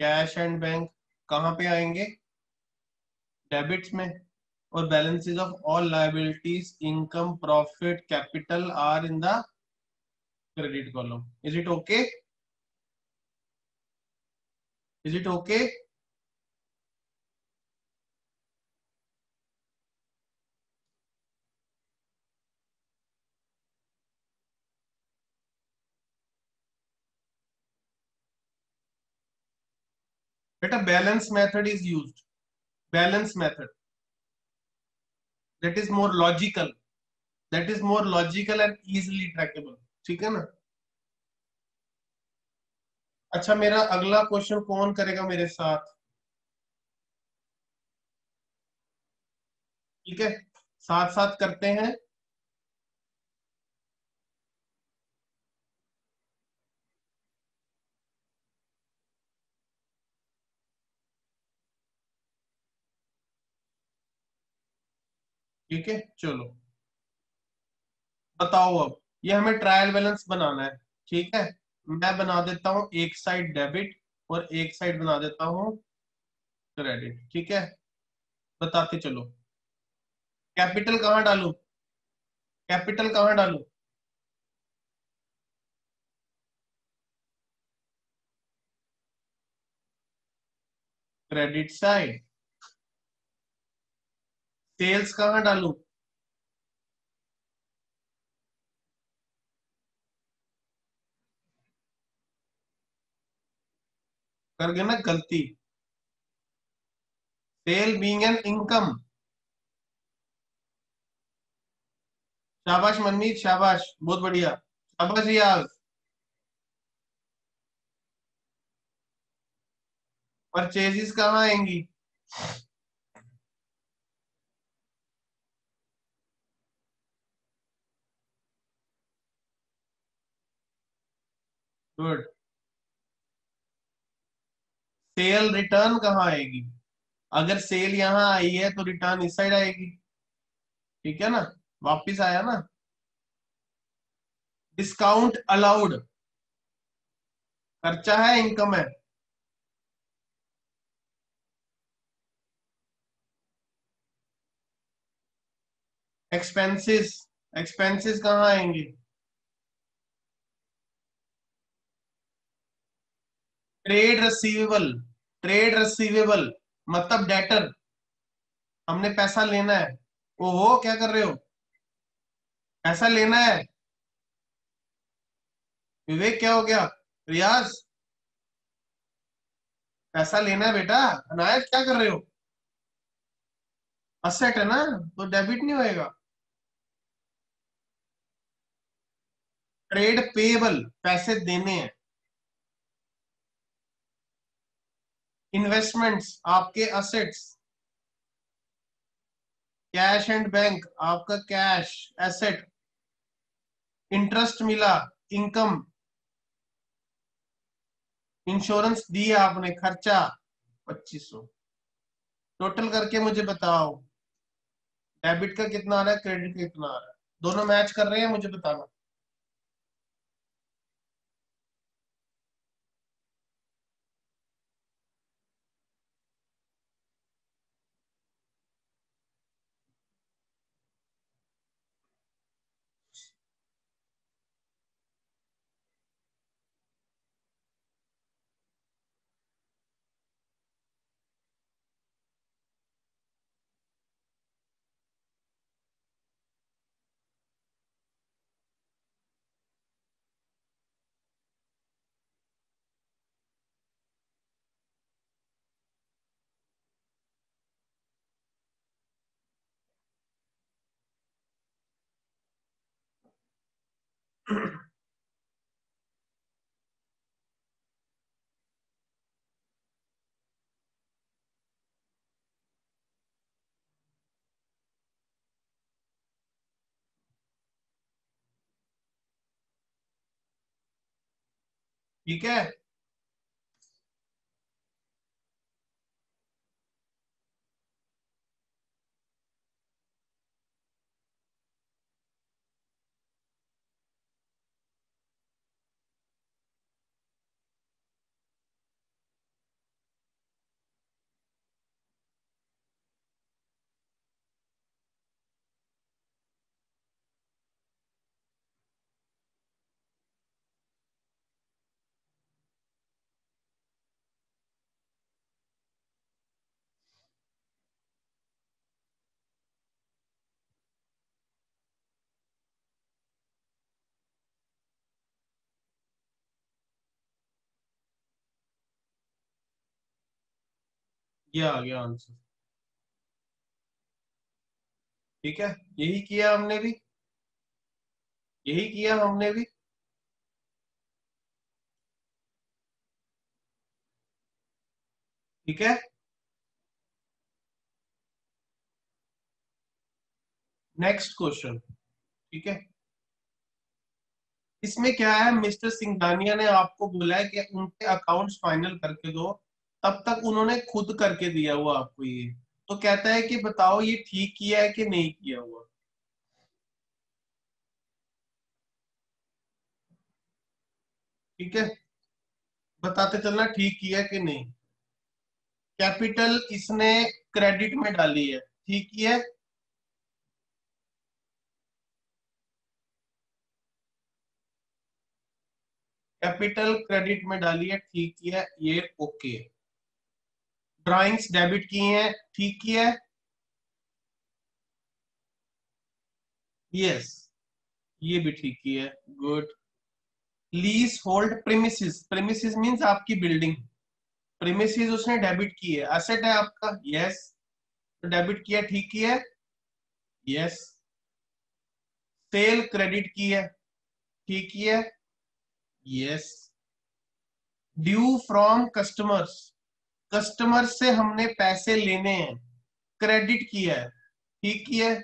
cash and bank कहाँ पे आएंगे? डेबिट्स में। और balances of all liabilities, income, profit, capital are in the credit column. Is it okay? Is it okay? 'Okay? Is it okay? बेटा balance method is used, balance method, that is more logical, that is more logical and easily trackable, ठीक है ना। अच्छा मेरा अगला question कौन करेगा मेरे साथ, ठीक है, साथ साथ करते हैं। ठीक है चलो बताओ अब, ये हमें ट्रायल बैलेंस बनाना है, ठीक है। मैं बना देता हूं एक साइड डेबिट और एक साइड बना देता हूं क्रेडिट, ठीक है। बताते चलो, कैपिटल कहाँ डालूं, कैपिटल कहाँ डालूं, क्रेडिट साइड। सेल्स कहाँ डालूं, कर गए ना गलती, सेल बीइंग एन इनकम। शाबाश मनमीत शाबाश, बहुत बढ़िया, शाबाश रियाज। परचेजिस कहाँ आएंगी, गुड। सेल रिटर्न कहाँ आएगी, अगर सेल यहाँ आई है तो रिटर्न इस साइड आएगी, ठीक है ना, वापिस आया ना। डिस्काउंट अलाउड, खर्चा है इनकम है, एक्सपेंसेस, एक्सपेंसेस कहाँ आएंगे, ट्रेड रिसीवेबल, ट्रेड रिसीवेबल मतलब डेटर, हमने पैसा लेना है। ओहो क्या कर रहे हो, पैसा लेना है, विवेक क्या हो गया, रियाज पैसा लेना है बेटा, अनायत क्या कर रहे हो, असेट है ना तो डेबिट नहीं होएगा। ट्रेड पेएबल पैसे देने हैं, इन्वेस्टमेंट्स आपके असेट्स, कैश एंड बैंक आपका कैश एसेट, इंटरेस्ट मिला इनकम, इंश्योरेंस दिया आपने खर्चा 2500। टोटल करके मुझे बताओ, डेबिट का कितना आ रहा है, क्रेडिट का कितना आ रहा है, दोनों मैच कर रहे हैं मुझे बताना। ठीक है ये आ गया आंसर। ठीक है, यही किया हमने भी, यही किया हमने भी। ठीक है, नेक्स्ट क्वेश्चन। ठीक है, इसमें क्या है, मिस्टर सिंघानिया ने आपको बोला है कि उनके अकाउंट्स फाइनल करके दो, तब तक उन्होंने खुद करके दिया हुआ आपको ये। तो कहता है कि बताओ ये ठीक किया है कि नहीं किया हुआ। ठीक है, बताते चलना ठीक किया है कि नहीं। कैपिटल इसने क्रेडिट में डाली है, ठीक किया है। कैपिटल क्रेडिट में डाली है, ठीक किया है, ये ओके। ड्राइंग्स डेबिट की हैं, ठीक किया है। यस, ये भी ठीक किया है, good. Lease hold premises, premises means आपकी बिल्डिंग। प्रेमिसेस उसने डेबिट की है, एसेट है आपका, यस। तो डेबिट किया, ठीक किया है, यस। सेल क्रेडिट की है, ठीक किया है, yes. Due from customers, customer से हमने पैसे लेने हैं, क्रेडिट किया है, ठीक किया है।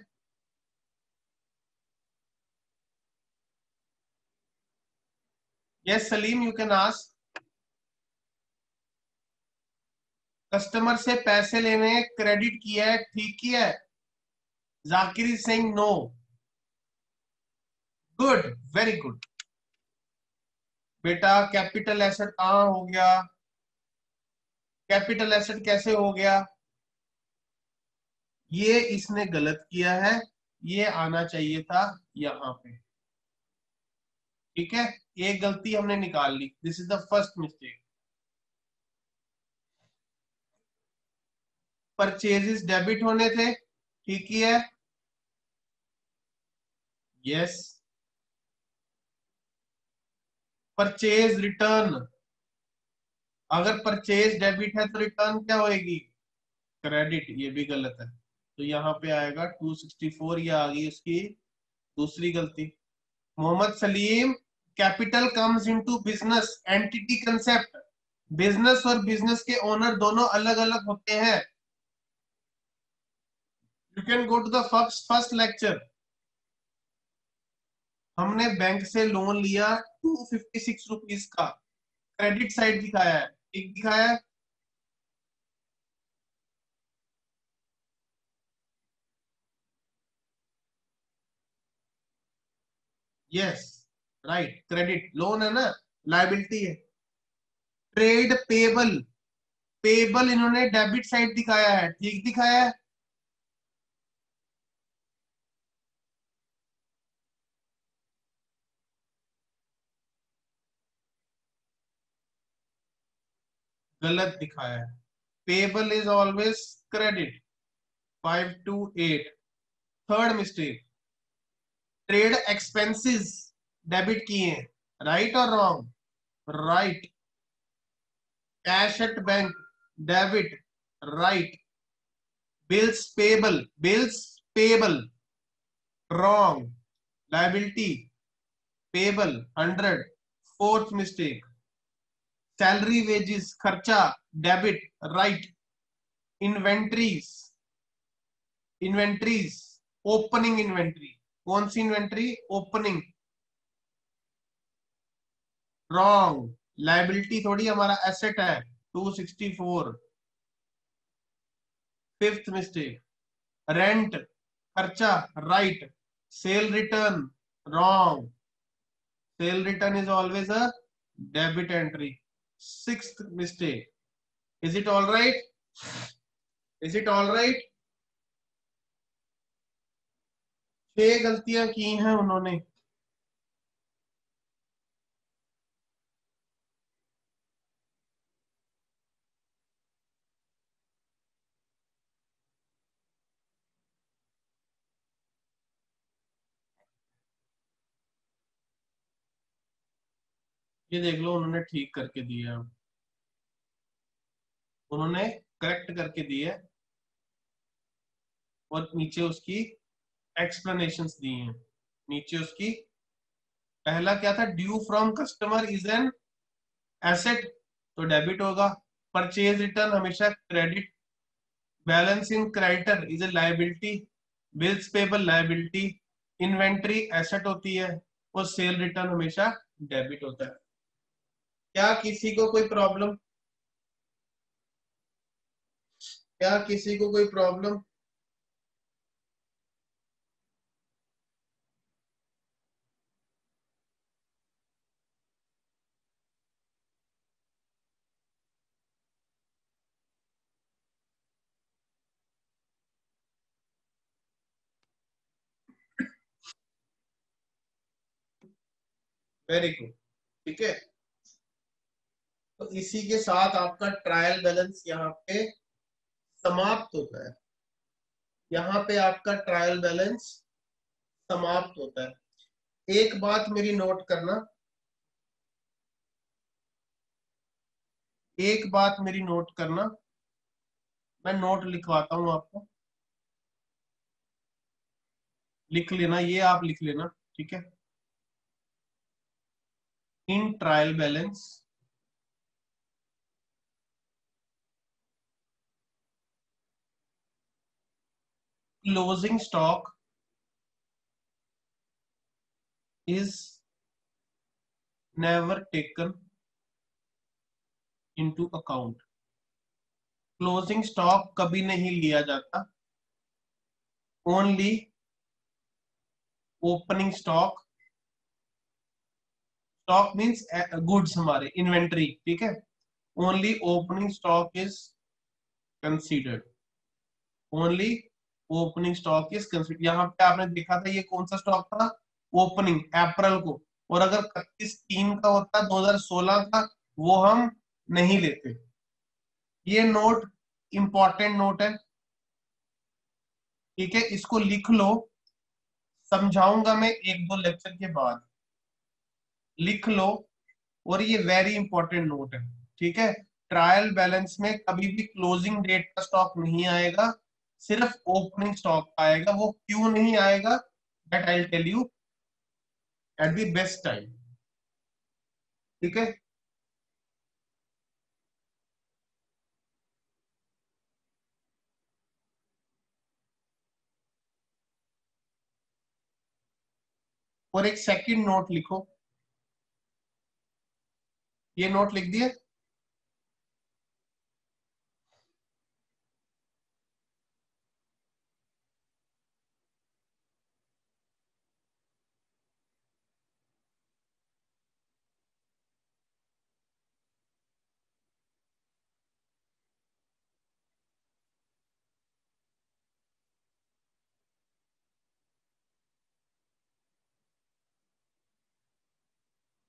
Yes Salim, you can ask. Customer से पैसे लेने हैं, क्रेडिट किया है, ठीक किया है। Zakir is saying no. Good, very good. बेटा कैपिटल एसेट कहाँ हो गया, कैपिटल एसेट कैसे हो गया, ये इसने गलत किया है, ये आना चाहिए था यहाँ पे। ठीक है, एक गलती हमने निकाल ली, this is the first mistake. Purchases debit होने थे, ठीक ही है, यस। परचेज रिटर्न, अगर परचेज डेबिट है तो रिटर्न क्या होएगी, क्रेडिट, ये भी गलत है। तो यहाँ पे आएगा 264, ये आ गई उसकी दूसरी गलती। Mohammad Salim, capital comes into business entity concept, business और बिजनेस के ओनर दोनों अलग अलग होते हैं। You can go to the first first lecture. हमने बैंक से लोन लिया 256 रुपीज का, क्रेडिट साइड दिखाया है, ठीक दिखाया है, यस, राइट। क्रेडिट लोन है ना, लाइबिलिटी है। ट्रेड पेबल, पेबल इन्होंने डेबिट साइड दिखाया है, ठीक दिखाया है, गलत दिखाया है। Payable is always credit, 5 to 8। Third mistake, trade expenses debit किए, राइट और wrong, right. Cash at bank debit, right. Bills payable, bills payable, wrong. Liability payable 100, fourth mistake. Salary wages खर्चा debit, right. Inventories, inventories opening inventory, कौन सी inventory, opening, wrong. Liability थोड़ी हमारा asset है, 264। Fifth mistake, rent खर्चा, right. Cell return, wrong. Cell return is always a debit entry. Sixth mistake, is it all right, is it all right. 6 गलतियां की हैं उन्होंने। ये देख लो, उन्होंने ठीक करके दिया, उन्होंने करेक्ट करके दी है और नीचे उसकी एक्सप्लेनेशंस दी हैं। नीचे उसकी पहला क्या था, due from customer is an asset, तो डेबिट होगा। परचेज रिटर्न हमेशा credit, balance in creditor is a liability, bills payable liability, inventory asset होती है और सेल रिटर्न हमेशा डेबिट होता है। क्या किसी को कोई प्रॉब्लम, क्या किसी को कोई प्रॉब्लम? वेरी गुड, ठीक है। तो इसी के साथ आपका ट्रायल बैलेंस यहाँ पे समाप्त होता है। यहाँ पे आपका ट्रायल बैलेंस समाप्त होता है। एक बात मेरी नोट करना, एक बात मेरी नोट करना, मैं नोट लिखवाता हूं आपको, लिख लेना, ये आप लिख लेना, ठीक है। In trial balance closing stock is never taken into account. Closing stock कभी नहीं लिया जाता, only opening stock, stock means goods, हमारे इन्वेंट्री, ठीक है। Only opening stock is considered, only opening stock is considered. यहाँ पे आपने देखा था ये कौन सा स्टॉक था, ओपनिंग, अप्रैल को। और अगर 31/3 का होता 2016 का, वो हम नहीं लेते। ये नोट इंपॉर्टेंट नोट है, ठीक है, इसको लिख लो। समझाऊंगा मैं एक दो लेक्चर के बाद, लिख लो। और ये वेरी इंपॉर्टेंट नोट है, ठीक है। ट्रायल बैलेंस में कभी भी क्लोजिंग डेट का स्टॉक नहीं आएगा, सिर्फ ओपनिंग स्टॉक आएगा। वो क्यों नहीं आएगा, that I tell you at the best time, ठीक है। और एक सेकंड नोट लिखो, ये नोट लिख दिए।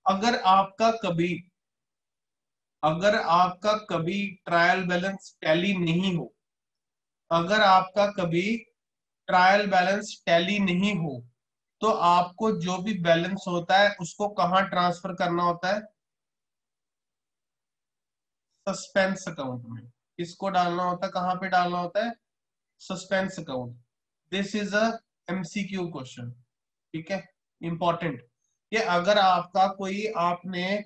अगर आपका कभी, अगर आपका कभी ट्रायल बैलेंस टैली नहीं हो, अगर आपका कभी ट्रायल बैलेंस टैली नहीं हो, तो आपको जो भी बैलेंस होता है उसको कहाँ ट्रांसफर करना होता है, सस्पेंस अकाउंट में। किसको डालना होता है, कहाँ पे डालना होता है, suspense account. This is a MCQ question, ठीक है, इंपॉर्टेंट। ये अगर आपका कोई, आपने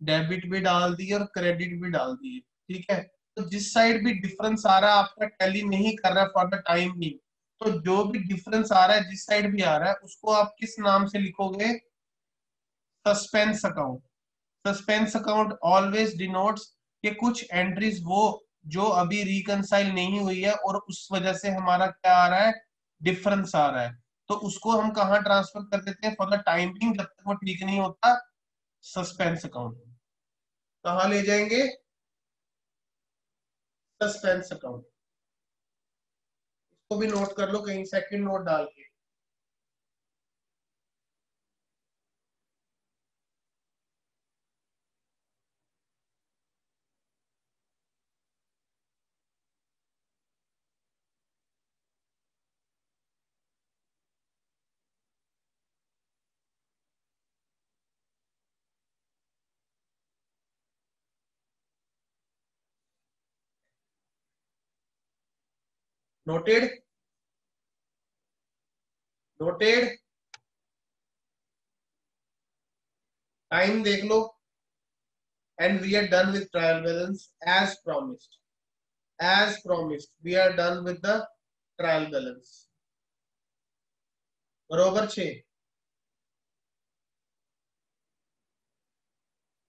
डेबिट भी डाल दी और क्रेडिट भी डाल दिए, ठीक है, तो जिस साइड भी डिफरेंस आ रहा है आपका टैली नहीं कर रहा फॉर द टाइम भी, तो जो भी डिफरेंस आ रहा है जिस साइड भी आ रहा है उसको आप किस नाम से लिखोगे, suspense account. Suspense account always denotes कि कुछ एंट्रीज वो जो अभी रिकंसाइल नहीं हुई है और उस वजह से हमारा क्या आ रहा है, डिफरेंस आ रहा है। तो उसको हम कहाँ ट्रांसफर कर देते हैं फॉर द टाइमिंग, जब तक वो ठीक नहीं होता, सस्पेंस अकाउंट। कहाँ ले जाएंगे, सस्पेंस अकाउंट। इसको भी नोट कर लो कहीं, सेकंड नोट डाल के। Noted, noted. टाइम देख लो। And we are done with trial balance as promised, as promised we are done with the trial balance. बरोबर 6,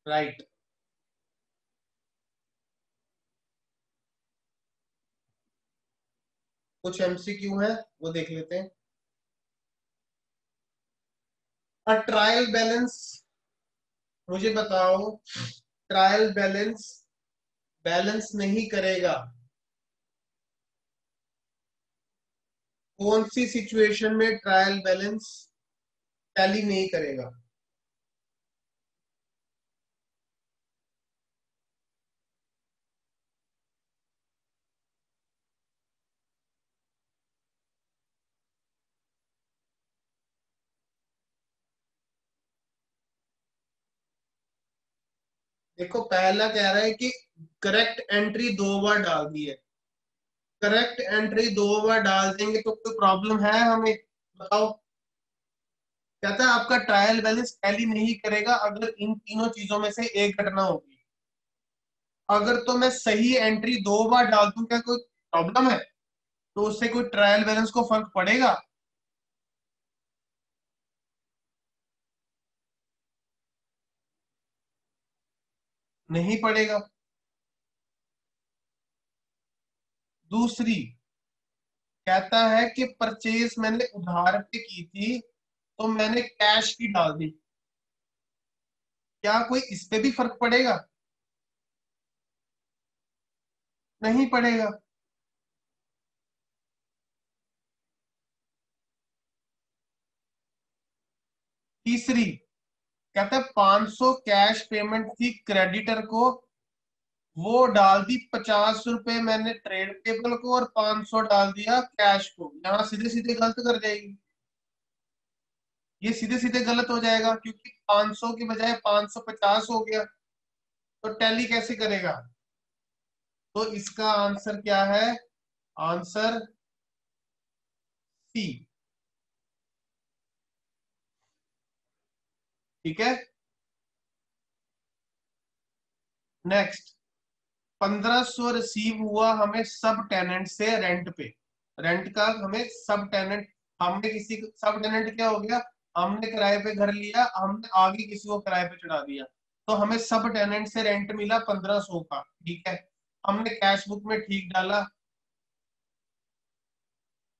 राइट। कुछ एमसीक्यू है वो देख लेते हैं। ट्रायल बैलेंस, मुझे बताओ, ट्रायल बैलेंस बैलेंस नहीं करेगा कौन सी सिचुएशन में ट्रायल बैलेंस टैली नहीं करेगा? देखो पहला कह रहा है कि करेक्ट एंट्री 2 बार डाल दी है। करेक्ट एंट्री 2 बार डाल देंगे तो कोई प्रॉब्लम है हमें? बताओ। कहता है आपका ट्रायल बैलेंस टैली नहीं करेगा अगर इन तीनों चीजों में से एक घटना होगी। अगर तो मैं सही एंट्री 2 बार डाल दूं क्या कोई प्रॉब्लम है? तो उससे कोई ट्रायल बैलेंस को फर्क पड़ेगा? नहीं पड़ेगा। दूसरी, कहता है कि परचेज मैंने उधार पे की थी तो मैंने कैश की डाल दी, क्या कोई इस पे भी फर्क पड़ेगा? नहीं पड़ेगा। तीसरी, कहता है 500 कैश पेमेंट थी क्रेडिटर को, वो डाल दी 50 रुपए मैंने ट्रेड पेबल को और 500 डाल दिया कैश को। यहाँ सीधे सीधे गलत कर जाएगी, ये सीधे सीधे गलत हो जाएगा क्योंकि 500 की बजाय 550 हो गया, तो टैली कैसे करेगा? तो इसका आंसर क्या है? Answer C. ठीक है। नेक्स्ट, 1500 रिसीव हुआ हमें सब टेनेंट से रेंट पे। रेंट का हमें सब टेनेंट, हमने किसी सब टेनेंट क्या हो गया, हमने किराए पे घर लिया, हमने आगे किसी को किराए पे चढ़ा दिया, तो हमें सब टेनेंट से रेंट मिला 1500 का। ठीक है, हमने कैश बुक में ठीक डाला,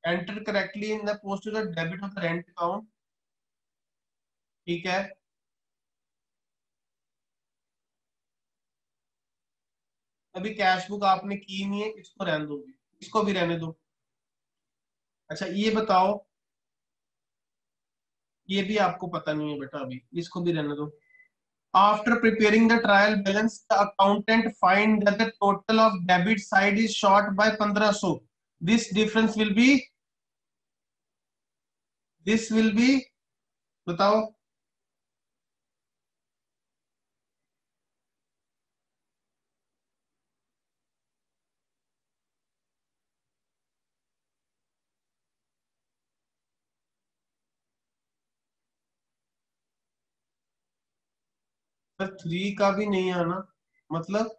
enter correctly in the post the debit of the rent account. ठीक है। अभी कैश बुक आपने की नहीं है, इसको रहने दो, इसको भी रहने दो। अच्छा ये बताओ, ये भी आपको पता नहीं है बेटा, अभी इसको भी रहने दो। After preparing the trial balance the accountant find that the total of debit side is short by 1500। This difference will be, this will be, बताओ। सर 3 का भी नहीं आना मतलब?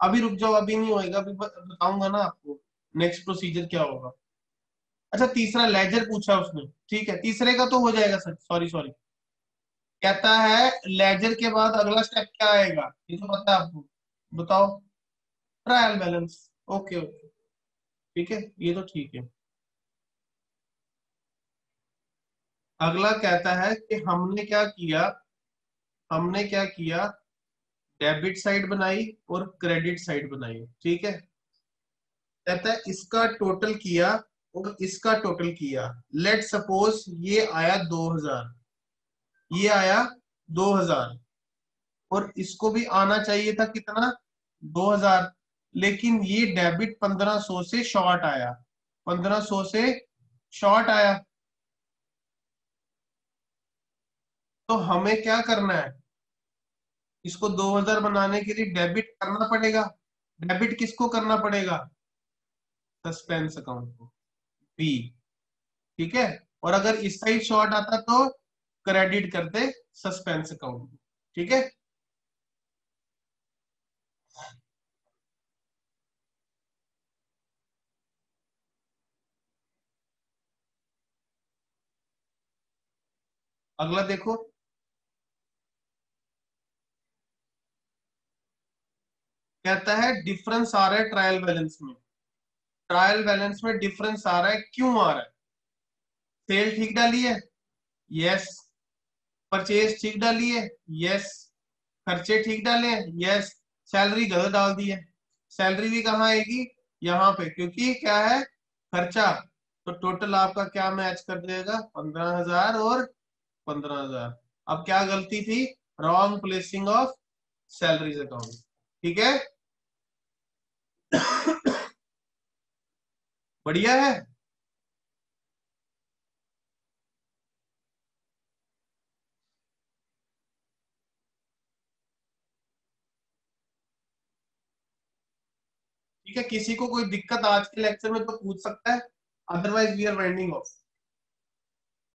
अभी रुक जाओ, अभी नहीं होएगा, अभी बताऊंगा ना आपको नेक्स्ट प्रोसीजर क्या होगा। अच्छा तीसरा लेजर पूछा उसने, ठीक है तीसरे का तो हो जाएगा सर, सॉरी सॉरी। कहता है लेजर के बाद अगला स्टेप क्या आएगा, ये तो पता है आपको, बताओ। Trial balance. ओके ओके, ठीक है ये तो ठीक है। अगला कहता है कि हमने क्या किया, हमने क्या किया, डेबिट साइड बनाई और क्रेडिट साइड बनाई। ठीक है, कहता है इसका टोटल किया और इसका टोटल किया। लेट सपोज ये आया 2000, ये आया 2000, और इसको भी आना चाहिए था कितना, 2000, लेकिन ये डेबिट 1500 से शॉर्ट आया, 1500 से शॉर्ट आया। तो हमें क्या करना है, इसको 2000 बनाने के लिए डेबिट करना पड़ेगा। डेबिट किसको करना पड़ेगा? सस्पेंस अकाउंट को, बी। ठीक है, और अगर इस साइड शॉर्ट आता तो क्रेडिट करते सस्पेंस अकाउंट को। ठीक है, अगला देखो, कहता है डिफरेंस आ रहा है ट्रायल बैलेंस में। ट्रायल बैलेंस में डिफरेंस आ रहा है, क्यों आ रहा है? सेल ठीक डाली है, यस। परचेज ठीक डाली है, यस। खर्चे ठीक डाले हैं, यस। सैलरी गलत डाल दी है। सैलरी भी कहाँ आएगी? यहाँ पे, क्योंकि क्या है, खर्चा। तो टोटल आपका क्या मैच कर देगा? 15,000 और 15,000। अब क्या गलती थी? Wrong placing of salaries account. ठीक है, बढ़िया है। ठीक है, किसी को कोई दिक्कत आज के लेक्चर में तो पूछ सकता है, otherwise we are winding of.